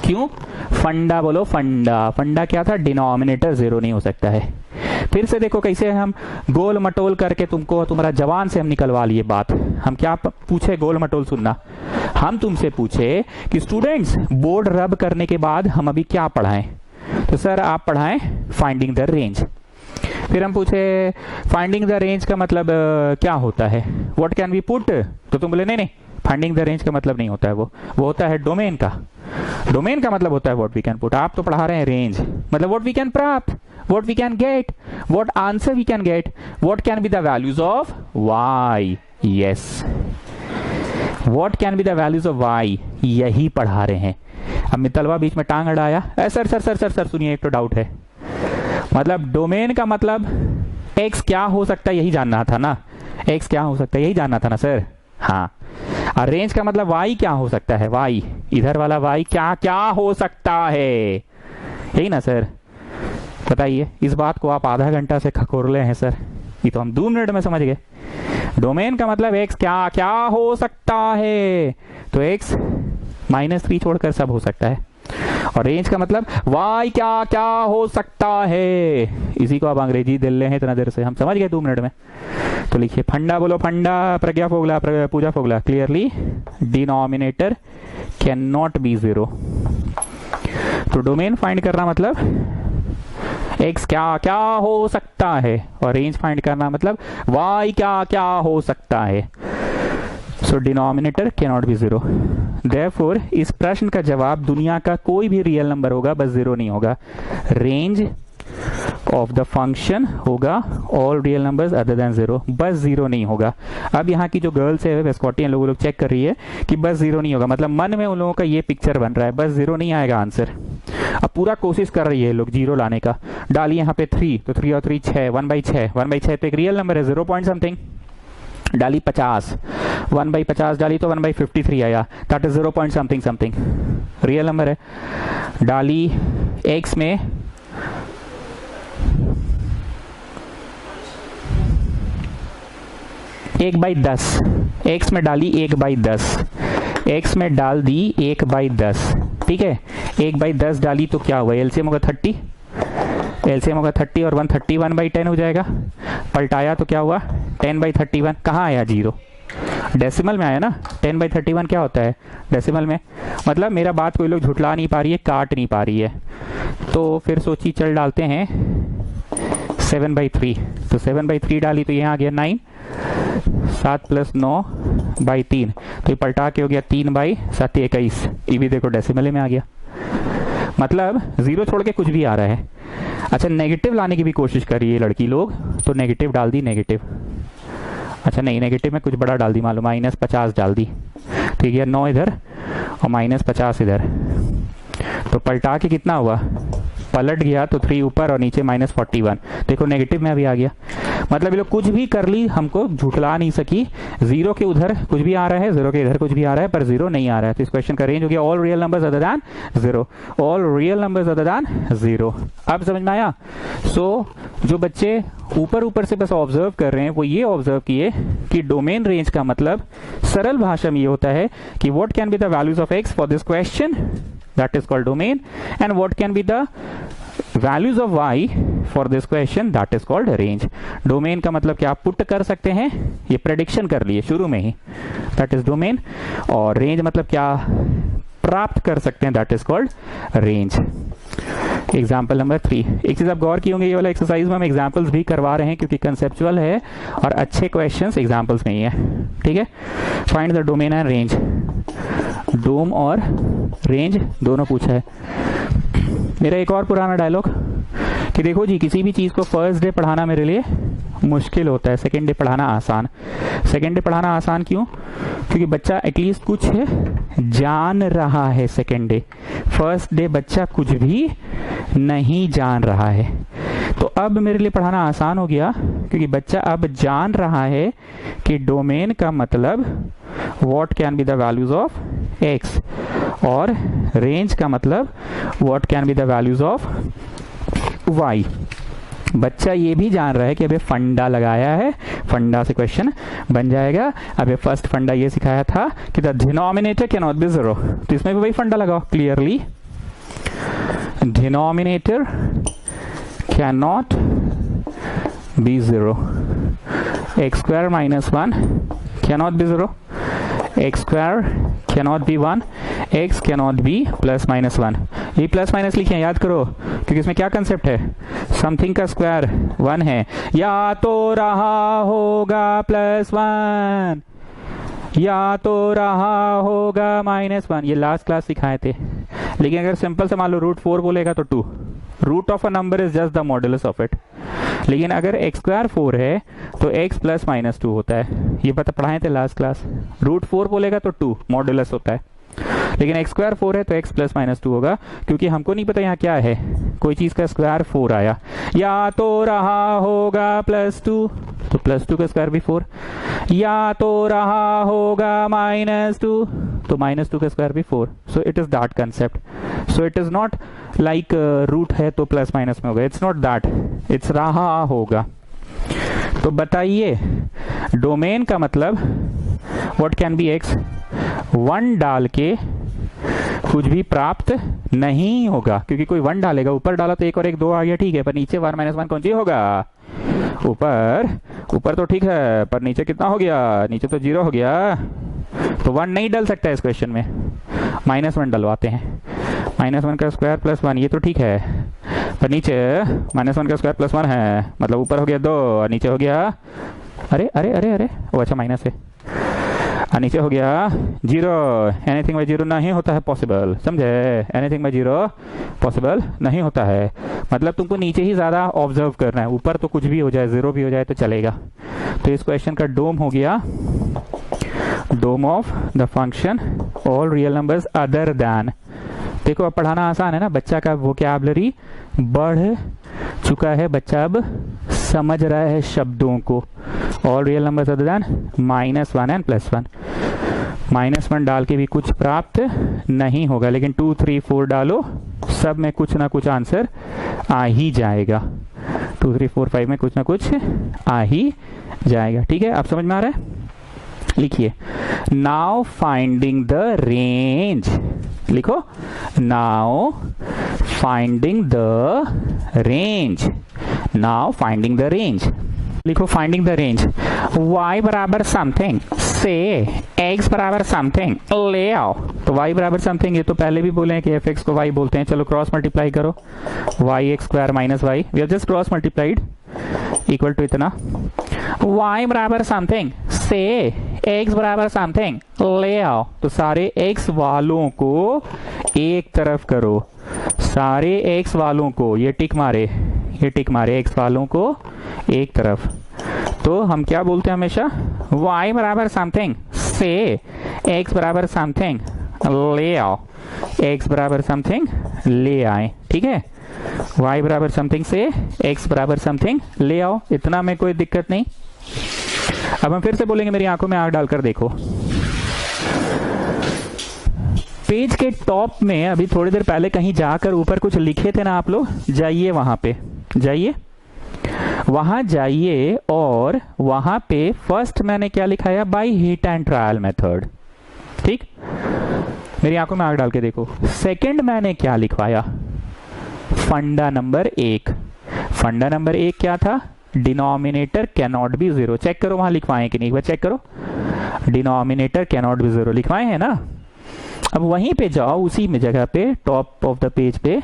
क्यों, फंडा बोलो, फंडा, फंडा क्या था, डिनोमिनेटर 0 नहीं हो सकता है। फिर से देखो कैसे हम गोल मटोल करके तुमको, तुम्हारा जवान से हम निकलवा लिए बात। हम क्या पूछे, गोल मटोल सुनना, हम तुमसे पूछे कि स्टूडेंट्स बोर्ड रब करने के बाद हम अभी क्या पढ़ाएं, तो सर आप पढ़ाएं फाइंडिंग द रेंज। फिर हम पूछे फाइंडिंग द रेंज का मतलब क्या होता है, व्हाट कैन वी पुट, तो तुम बोले नहीं नहीं, फाइंडिंग द रेंज का मतलब नहीं होता है वो होता है डोमेन का, डोमेन का मतलब होता है व्हाट वी कैन पुट। आप तो पढ़ा रहे हैं रेंज, मतलब व्हाट वी कैन प्राप्त, what we can get, what answer we can get, what can be the values of y, yes, what can be the values of y, यही पढ़ा रहे हैं। अब मित्तलवा बीच में टांग अड़ाया, sir sir sir sir sir सुनिए, एक तो डाउट है, मतलब डोमेन का मतलब x क्या हो सकता है यही जानना था ना, x क्या हो सकता है यही जानना था ना सर, हाँ। और रेंज का मतलब y क्या हो सकता है, y इधर वाला y क्या क्या हो सकता है, यही ना सर। बताइए, इस बात को आप आधा घंटा से खखोरले हैं सर, ये तो हम 2 मिनट में समझ गए। डोमेन का मतलब x क्या क्या हो सकता है, तो x -3 छोड़कर सब हो सकता है, और रेंज का मतलब वाई क्या क्या हो सकता है, इसी को आप अंग्रेजी दिल ले हैं इतना देर से, हम समझ गए 2 मिनट में। तो लिखिए, फंडा बोलो, फंडा, Pragya Fogla, Pooja Fogla, clearly denominator can not be 0। तो डोमेन फाइंड करना मतलब x क्या क्या हो सकता है, और रेंज फाइंड करना मतलब y क्या क्या हो सकता है। सो denominator can not be 0। Therefore इस प्रश्न का जवाब दुनिया का कोई भी रियल नंबर होगा, बस 0 नहीं होगा। रेंज ऑफ द फंक्शन होगा all real numbers other then 0, बस 0 नहीं होगा। अब यहाँ की जो गर्ल्स है वेस्कॉटियन लोग चेक कर रही है कि बस 0 नहीं होगा, मतलब मन में उन लोगों का ये पिक्चर बन रहा है, बस 0 नहीं आएगा आंसर। अब पूरा कोशिश कर रही है लोग 0 लाने का। डालिए यहाँ पे 3, तो 3 और 3 6, 1/6, 1/6 तो एक रियल नंबर है 0 पॉइंट समथिंग। डाली 50, 1/50 डाली तो 1/53 आया, that is 0 point something something, real number है। डाली x में 1/10, x में डाली 1/10, x में डाल दी 1/10, ठीक है। 1/10 डाली तो क्या हुआ, एलसीएम होगा 30, एलसीएम होगा 30 और 130 1/10 हो जाएगा। पलटाया तो क्या हुआ 10/31, कहाँ आया 0, डेसिमल में आया ना। 10/31 क्या होता है डेसिमल में, मतलब मेरा बात कोई लोग झुटला नहीं पा रही है, काट नहीं पा रही है, तो फिर सोची चल डालते हैं 7/3, तो 7/3 डाली तो यहाँ आ गया 9, 7 + 9/3, तो ये पलटा के हो गया 3/7 21, ये भी देखो डेसिमल में आ गया, मतलब 0 छोड़ के कुछ भी आ रहा है। अच्छा, नेगेटिव लाने की भी कोशिश कर रही है लड़की लोग, तो नेगेटिव डाल दी, नेगेटिव, अच्छा नहीं नेगेटिव में कुछ बड़ा डाल दी, मालूम -50 डाल दी, ठीक है 9 इधर और -50 इधर, तो पलटा के कितना हुआ, पलट गया तो 3 ऊपर और नीचे -41। देखो नेगेटिव में अभी आ गया, मतलब ये लोग कुछ भी कर ली हमको झुठला नहीं सकी। 0 के उधर कुछ भी आ रहा है, 0 के इधर कुछ भी आ रहा है, पर 0 नहीं आ रहा है। तो इस क्वेश्चन का रेंज हो गया all real numbers other then 0, all real numbers other then 0। अब समझ में आया? सो जो बच्चे ऊपर से बस ऑब्जर्व कर रहे हैं वो ये ऑब्जर्व किए कि डोमेन रेंज का मतलब सरल भाषा में ये होता है कि what can be the values of x for this question, that is called domain, and what can be the values of y for this question, that is called range। domain का मतलब क्या, आप पुट कर सकते हैं, ये prediction कर लिए शुरू में ही, that is domain, और range मतलब क्या, प्राप्त कर सकते हैं, that is called range। Example number 3, एक चीज आप गौर की होंगे, ये वाला एक्सरसाइज में हम एग्जाम्पल्स भी करवा रहे हैं क्योंकि कंसेप्चुअल है और अच्छे क्वेश्चंस एग्जाम्पल्स में ही है, ठीक है। Find the domain and range, dom और रेंज दोनों पूछा है। मेरा एक और पुराना डायलॉग कि देखो जी, किसी भी चीज को फर्स्ट डे पढ़ाना मेरे लिए मुश्किल होता है, सेकेंड डे पढ़ाना आसान। सेकेंड डे पढ़ाना आसान क्यों? क्योंकि बच्चा एटलीस्ट कुछ जान रहा है सेकेंड डे। फर्स्ट डे बच्चा कुछ भी नहीं जान रहा है। तो अब मेरे लिए पढ़ाना आसान हो गया क्योंकि बच्चा अब जान रहा है कि डोमेन का मतलब what can be the values of x और रेंज का मतलब what can be the values of y। बच्चा ये भी जान रहा है कि अबे फंडा लगाया है, फंडा से क्वेश्चन बन जाएगा। अबे फर्स्ट फंडा ये सिखाया था कि the denominator can not be 0, तो इसमें भी वही फंडा लगाओ clearly, denominator can not be 0, x square minus 1 cannot be 0, x square cannot be 1, x cannot be plus minus 1। ये प्लस माइनस लिखे याद करो क्योंकि इसमें क्या कंसेप्ट है, समथिंग का स्क्वायर 1 है, या तो रहा होगा +1 या तो रहा होगा -1, ये लास्ट क्लास सिखाए थे। लेकिन अगर सिंपल से मान लो √4 बोलेगा तो 2, root of a number is just the modulus of it. लेकिन अगर x स्क्वायर 4 है तो x + -2 होता है, ये पढ़ाए थे लास्ट क्लास। √4 बोलेगा तो 2 मॉडुलस होता है, लेकिन x स्क्वायर 4 है तो x + -2 होगा क्योंकि हमको नहीं पता यहाँ क्या है, कोई चीज का स्क्वायर 4 आया, या तो रहा होगा +2 तो +2 का स्क्वायर भी 4, या तो रहा होगा -2 तो -2 का स्क्वायर भी 4। So it is that concept. So it is not like root है तो प्लस माइनस में होगा, इट्स नॉट दैट, इट्स रहा होगा। तो बताइए डोमेन का मतलब व्हाट कैन बी x, 1 डाल के कुछ भी प्राप्त नहीं होगा क्योंकि कोई 1 डालेगा, ऊपर डाला तो 1 और 1 2 आ गया, ठीक है, पर नीचे 1 - 1 कौन सी होगा, ऊपर तो ठीक है, पर नीचे कितना हो गया, नीचे तो 0 हो गया, तो 1 नहीं डल सकता है इस क्वेश्चन में, -1 डलवाते हैं। -1 का स्क्वायर +1 ये तो ठीक है, पर नीचे -1 का स्क्वायर +1 है, मतलब ऊपर हो गया 2 और नीचे हो गया, अरे अरे अरे अरे वो अच्छा माइनस है, और नीचे हो गया 0। एनीथिंग बाय 0 नहीं होता है पॉसिबल, समझे, एनीथिंग बाय 0 पॉसिबल नहीं होता है। मतलब तुमको नीचे ही ज्यादा ऑब्जर्व करना है, ऊपर तो कुछ भी हो जाए, 0 भी हो जाए तो चलेगा। तो इस क्वेश्चन का डोम हो गया dom of the function all real numbers other than. देखो अब पढ़ाना आसान है ना, बच्चा का वोकैबुलरी बढ़ चुका है, बच्चा अब समझ रहा है शब्दों को। All real numbers other then -1 and +1, -1 डाल के भी कुछ प्राप्त नहीं होगा, लेकिन 2 3 4 डालो, सब में कुछ ना कुछ आंसर आ ही जाएगा। 2 3 4 5 में कुछ ना कुछ आ ही जाएगा, ठीक है। आप समझ में आ रहा है? लिखिए नाउ फाइंडिंग द रेंज, लिखो now finding the range, now finding the range, लिखो फाइंडिंग द रेंज। y बराबर समथिंग से x बराबर समथिंग ले आओ, तो y बराबर समथिंग, ये तो पहले भी बोले हैं कि fx को y बोलते हैं, चलो क्रॉस मल्टीप्लाई करो, yx square minus y, we have just cross multiplied, equal to इतना, y बराबर समथिंग से x बराबर समथिंग ले आओ, तो सारे x वालों को एक तरफ करो, सारे x वालों को, ये टिक मारे, ये टिक मारे, x वालों को एक तरफ। तो हम क्या बोलते हैं हमेशा, y बराबर समथिंग से x बराबर समथिंग ले आओ, x बराबर समथिंग ले आए, ठीक है, y बराबर समथिंग से x बराबर समथिंग ले आओ, इतना में कोई दिक्कत नहीं। अब हम फिर से बोलेंगे, मेरी आंखों में आग डालकर देखो। पेज के टॉप में अभी थोड़ी देर पहले कहीं जाकर ऊपर कुछ लिखे थे ना आप लोग, जाइए वहां पे, जाइए वहां जाइए, और वहां पे फर्स्ट मैंने क्या लिखाया, by hit and trial method, ठीक, मेरी आंखों में आग डाल के देखो। सेकंड मैंने क्या लिखवाया, फंडा नंबर 1। फंडा नंबर 1 क्या था, denominator can not be zero. Check करो वहां लिखवाए कि नहीं, एक बार चेक करो, denominator can not be zero लिखवाए हैं ना। अब वहीं पे जाओ, उसी में जगह पे टॉप ऑफ द पेज पे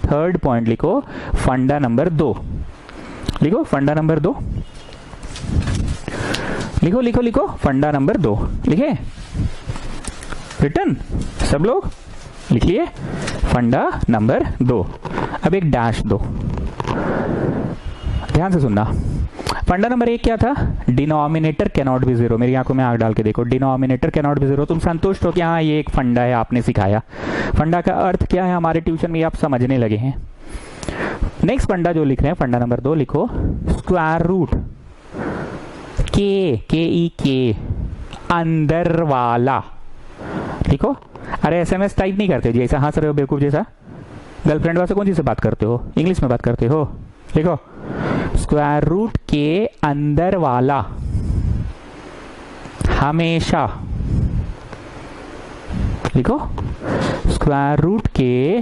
थर्ड पॉइंट लिखो, फंडा नंबर 2 लिखो, फंडा नंबर 2 लिखो, लिखो लिखो, फंडा नंबर 2 लिखे, रिटर्न, सब लोग लिख लिए, फंडा नंबर 2। अब एक डैश दो, ध्यान से सुनना। फंडा नंबर 1 क्या था, denominator can not be zero. मेरी आंखों में आग डाल के देखो, denominator can not be zero. तुम संतुष्ट हो कि हाँ ये एक फंडा है, आपने सिखाया। फंडा का अर्थ क्या है हमारे ट्यूशन में, आप समझने लगे हैं। नेक्स्ट फंडा जो लिख रहे हैं, फंडा नंबर 2 लिखो, स्क्वायर रूट के अंदर वाला लिखो। अरे एसएमएस टाइप नहीं करते जी, ऐसा हंस रहे हो बेवकूफ जैसा, गर्लफ्रेंड वाले कौन सी से बात करते हो, इंग्लिश में बात करते हो। लिखो, स्क्वायर रूट के अंदर वाला हमेशा, लिखो, स्क्वायर रूट के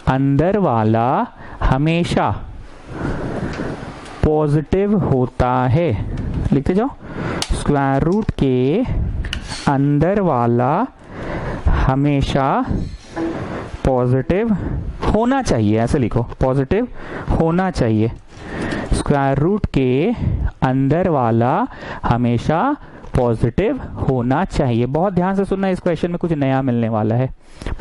अंदर वाला हमेशा पॉजिटिव होता है। लिखते जाओ, स्क्वायर रूट के अंदर वाला हमेशा पॉजिटिव होना चाहिए, ऐसे लिखो, पॉजिटिव होना चाहिए। स्क्वायर रूट के अंदर वाला हमेशा पॉजिटिव होना चाहिए। बहुत ध्यान से सुनना, इस क्वेश्चन में कुछ नया मिलने वाला है।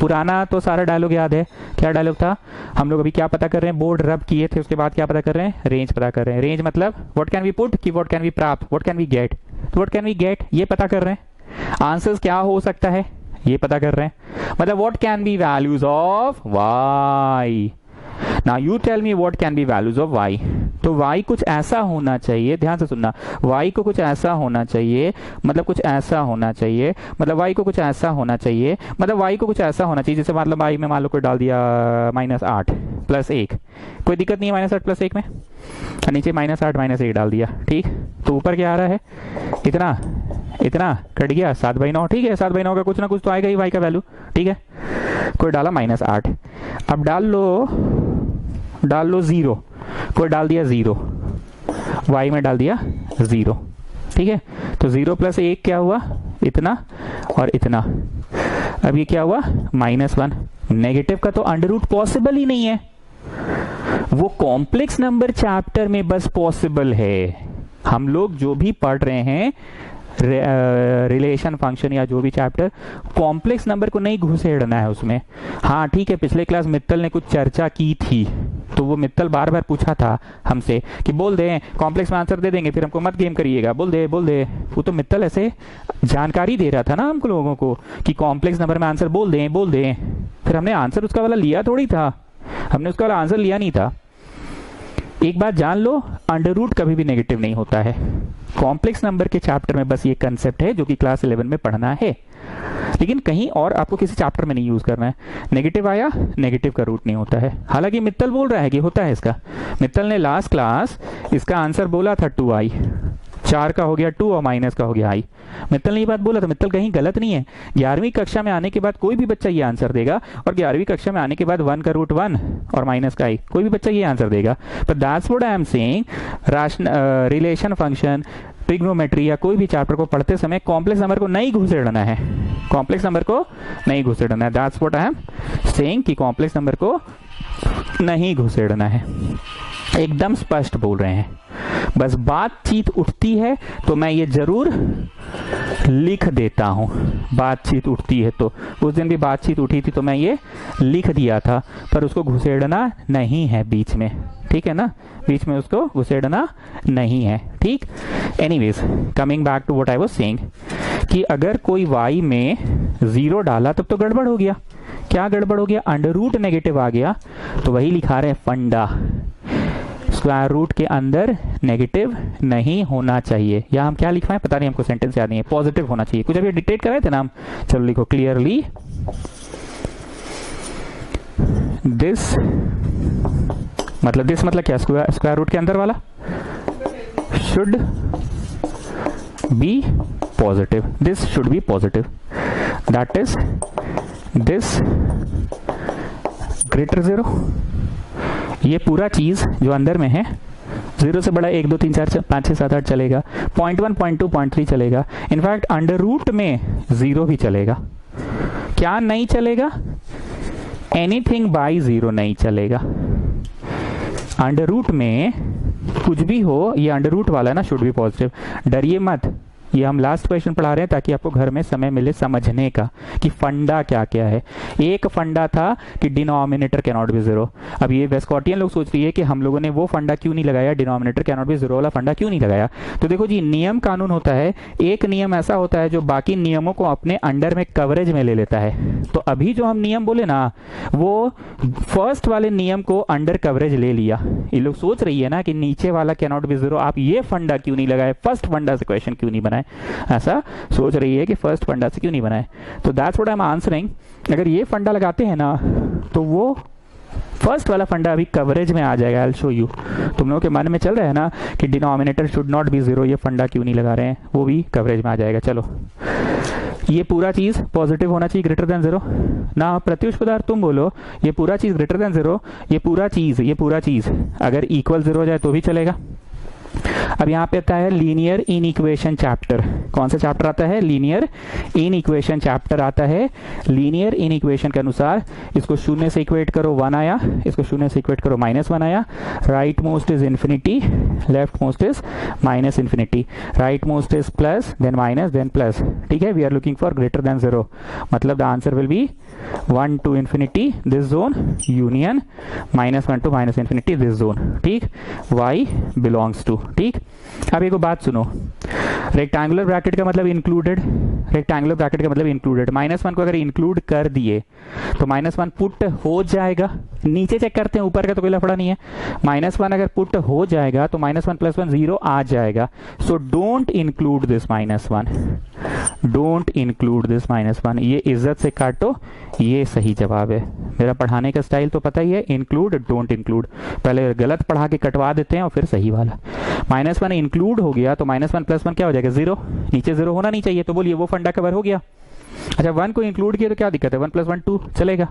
पुराना तो सारा डायलॉग याद है, क्या डायलॉग था, हम लोग अभी क्या पता कर रहे हैं, बोर्ड रब किए थे, उसके बाद क्या पता कर रहे हैं, रेंज पता कर रहे हैं। रेंज मतलब व्हाट कैन वी पुट, कि व्हाट कैन वी प्राप्त, व्हाट कैन वी गेट, तो व्हाट कैन वी गेट ये पता कर रहे हैं। आंसर्स क्या हो सकता है ये पता कर रहे हैं, मतलब what can be values of y. Now you tell me what can be values of y. तो y कुछ ऐसा होना चाहिए, ध्यान से सुनना, y को कुछ ऐसा होना चाहिए, मतलब कुछ ऐसा होना चाहिए, मतलब y को कुछ ऐसा होना चाहिए, मतलब y को कुछ ऐसा होना चाहिए, जैसे मतलब y में मान लो कोई डाल दिया -8 + 1, कोई दिक्कत नहीं है, -8 + 1 में, नीचे -8 -1 डाल दिया, ठीक। तो ऊपर क्या आ रहा है, इतना इतना कट गया 7/9, ठीक है, 7/9 का कुछ ना कुछ तो आएगा ही y का वैल्यू, ठीक है। कोई डाला -8, अब डाल लो 0, कोई डाल दिया 0, y में डाल दिया 0, ठीक है। तो 0 + 1 क्या हुआ, इतना और इतना। अब ये क्या हुआ, -1। नेगेटिव का तो अंडर रूट पॉसिबल ही नहीं है, वो कॉम्प्लेक्स नंबर चैप्टर में बस पॉसिबल है। हम लोग जो भी पढ़ रहे हैं रिलेशन फंक्शन या जो भी चैप्टर, कॉम्प्लेक्स नंबर को नहीं घुसेड़ना है उसमें। हाँ ठीक है, पिछले क्लास मित्तल ने कुछ चर्चा की थी, तो वो मित्तल बार बार पूछा था हमसे कि बोल दे कॉम्प्लेक्स में आंसर दे देंगे, फिर हमको मत गेम करिएगा, बोल दे। वो तो मित्तल ऐसे जानकारी दे रहा था ना हमको लोगों को कि कॉम्प्लेक्स नंबर में आंसर बोल दें। फिर हमने आंसर उसका वाला लिया थोड़ी था, हमने उसका वाला आंसर लिया नहीं था। एक बात जान लो, अंडर रूट कभी भी नेगेटिव नहीं होता है। कॉम्प्लेक्स नंबर के चैप्टर में बस ये कंसेप्ट है जो कि क्लास 11 में पढ़ना है, लेकिन कहीं और आपको किसी चैप्टर में नहीं यूज करना है। नेगेटिव आया, नेगेटिव का रूट नहीं होता है। हालांकि मित्तल बोल रहा है कि होता है इसका। मित्तल ने लास्ट क्लास इसका आंसर बोला था 2i, 4 का हो गया 2 और माइनस का हो गया i। मित्तल ने ये बात बोला था, मित्तल कहीं गलत नहीं है। 11वीं कक्षा में आने के बाद कोई भी बच्चा ये आंसर देगा, और 11वीं कक्षा में आने के बाद 1 का रूट 1 और माइनस का i, कोई भी बच्चा ये आंसर देगा। पर that's what I am saying, relation function, trigonometry या कोई भी चैप्टर को पढ़ते समय कॉम्प्लेक्स नंबर को नहीं घुसेड़ना है, कॉम्प्लेक्स नंबर को नहीं घुसेड़ना है। That's what I am saying कि कॉम्प्लेक्स नंबर को नहीं घुसेड़ना है, एकदम स्पष्ट बोल रहे हैं। बस बातचीत उठती है तो मैं ये जरूर लिख देता हूं। बातचीत उठती है तो उस दिन भी बातचीत उठी थी तो मैं ये लिख दिया था, पर उसको घुसेड़ना नहीं है बीच में, ठीक है ना, बीच में उसको घुसेड़ना नहीं है, ठीक। Anyways, coming back to what I was saying कि अगर कोई y में 0 डाला तब तो गड़बड़ हो गया। क्या गड़बड़ हो गया? अंडर रूट नेगेटिव आ गया, तो वही लिखा रहे फंडा, स्क्वायर रूट के अंदर नेगेटिव नहीं होना चाहिए। या हम क्या लिखवाएं पता नहीं, हमको सेंटेंस याद नहीं है, पॉजिटिव होना चाहिए। कुछ अभी डिक्टेट कर रहे थे ना हम, चलो लिखो क्लियरली दिस, मतलब दिस मतलब क्या? स्क्वायर रूट के अंदर वाला should be positive, this should be positive, that is this greater 0। ये पूरा चीज जो अंदर में है 0 से बड़ा 1 2 3 4 5 6 7 8 चलेगा, 0.1 0.2 0.3 चलेगा, इनफैक्ट अंडर रूट में 0 भी चलेगा। क्या नहीं चलेगा? एनीथिंग बाय 0 नहीं चलेगा। अंडर रूट में कुछ भी हो, ये अंडर रूट वाला ना शुड बी पॉजिटिव। डरिए मत, ये हम लास्ट क्वेश्चन पढ़ा रहे हैं ताकि आपको घर में समय मिले समझने का कि फंडा क्या क्या है। एक फंडा था कि डिनोमिनेटर कैन नॉट बी 0। अब ये वेस्कॉटियन लोग सोच रही है कि हम लोगों ने वो फंडा क्यों नहीं लगाया, डिनोमिनेटर कैन नॉट बी 0 वाला फंडा क्यों नहीं लगाया। तो देखो जी, नियम कानून होता है, एक नियम ऐसा होता है जो बाकी नियमों को अपने अंडर में कवरेज में ले लेता है। तो अभी जो हम नियम बोले ना, वो फर्स्ट वाले नियम को अंडर कवरेज ले लिया। ये लोग सोच रही है ना कि नीचे वाला कैन नॉट बी 0, आप ये फंडा क्यों नहीं लगाए, फर्स्ट फंडा से क्वेश्चन क्यों नहीं बनाए, ऐसा सोच रही है कि फर्स्ट फंडा से क्यों नहीं बनाए। तो that's what I am answering. अगर ये फंडा लगाते हैं ना तो वो फर्स्ट वाला फंडा अभी कवरेज में आ जाएगा। I will show you. तुम लोगों के मन में चल रहा है ना कि डिनोमिनेटर शुड नॉट बी 0, ये फंडा क्यों नहीं लगा रहे हैं, वो भी कवरेज में आ जाएगा। चलो, ये पूरा चीज पॉजिटिव होना चाहिए, ग्रेटर देन 0 ना। प्रत्युष पदार्थ तुम बोलो ये पूरा चीज ग्रेटर देन 0, ये पूरा चीज अगर इक्वल 0 हो जाए तो भी चलेगा। अब यहाँ पे आता है लीनियर इन इक्वेशन चैप्टर। कौन सा चैप्टर आता है? लीनियर इन इक्वेशन चैप्टर आता है। लीनियर इन इक्वेशन के अनुसार इसको 0 से इक्वेट करो 1 आया, इसको 0 से इक्वेट करो -1 आया। Right most is infinity, left most is minus infinity. Right most is plus, then minus, then plus. ठीक है, we are looking for greater than 0, मतलब the answer will be 1 to infinity this zone union, -1 to -infinity this zone. ठीक, y belongs to. ठीक, अब एक बात सुनो, rectangular bracket का मतलब इंक्लूडेड, रेक्टेंगुलर ब्रैकेट का मतलब इंक्लूडेड। -1 को अगर इंक्लूड कर दिए तो -1 पुट हो जाएगा। नीचे चेक करते हैं, ऊपर का तो कोई लफड़ा नहीं है। -1 अगर पुट हो जाएगा तो -1 + 1 0 आ जाएगा। So don't include this -1, don't include this -1। ये इज्जत से काटो, ये सही जवाब है। मेरा पढ़ाने का स्टाइल तो पता ही है, इंक्लूड डोंट इंक्लूड। पहले गलत पढ़ा के कटवा देते हैं और फिर सही वाला। -1 इंक्लूड हो गया तो -1 + 1 क्या हो जाएगा? 0। नीचे 0 होना नहीं चाहिए, तो बोलिए वो फंडा कवर हो गया। अच्छा, 1 को इंक्लूड किया तो क्या दिक्कत है? 1 + 1 2 चलेगा,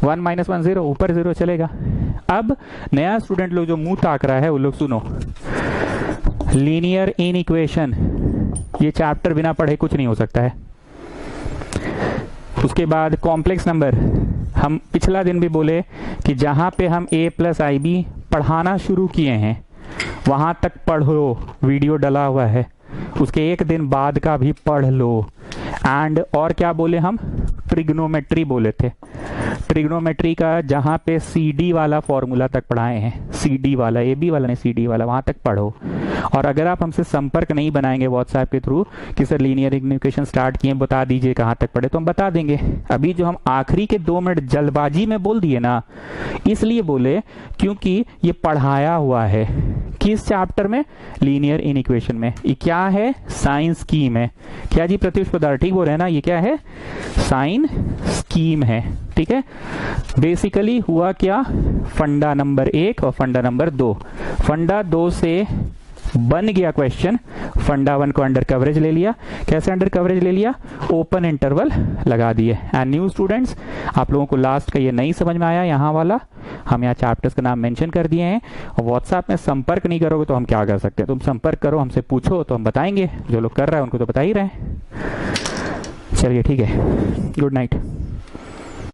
1 - 1 0, ऊपर 0 चलेगा। अब नया स्टूडेंट लोग जो मुंह ताक रहा है वो लोग सुनो, लीनियर इन इक्वेशन ये चैप्टर बिना पढ़े कुछ नहीं हो सकता है। उसके बाद कॉम्प्लेक्स नंबर, हम पिछला दिन भी बोले कि जहां पे हम a + IB पढ़ाना शुरू किए हैं वहां तक पढ़ो, वीडियो डला हुआ है, उसके एक दिन बाद का भी पढ़ लो। एंड और क्या बोले हम? ट्रिग्नोमेट्री बोले थे। ट्रिग्नोमेट्री का जहां पे CD वाला फॉर्मूला तक पढ़ाए हैं, CD वाला, AB वाला नहीं, CD वाला, वहां तक पढ़ो। और अगर आप हमसे संपर्क नहीं बनाएंगे व्हाट्सएप के थ्रू कि सर लीनियर इक्वेशन स्टार्ट किए, बता दीजिए कहां तक पढ़े, तो हम बता देंगे। अभी जो हम आखिरी के 2 मिनट जल्दबाजी में बोल दिए ना, इसलिए बोले क्योंकि ये पढ़ाया हुआ है। किस चैप्टर में? लीनियर इन इक्वेशन में। ये क्या है? साइन स्कीम है। क्या जी प्रत्युष पदार्थ ठीक बोल रहे हैं ना? ये क्या है? साइन स्कीम है। ठीक है, बेसिकली हुआ क्या? फंडा नंबर 1 और फंडा नंबर 2। फंडा 2 से बन गया क्वेश्चन, फंडा 1 को अंडर कवरेज ले लिया। कैसे अंडर कवरेज ले लिया? ओपन इंटरवल लगा दिए। एंड न्यू स्टूडेंट्स, आप लोगों को लास्ट का ये नहीं समझ में आया, यहाँ वाला हम यहाँ चैप्टर्स का नाम मेंशन कर दिए हैं। और व्हाट्सएप में संपर्क नहीं करोगे तो हम क्या कर सकते हैं? तुम संपर्क करो, हमसे पूछो तो हम बताएंगे। जो लोग कर रहे हैं उनको तो बता ही रहे हैं। चलिए ठीक है, गुड नाइट।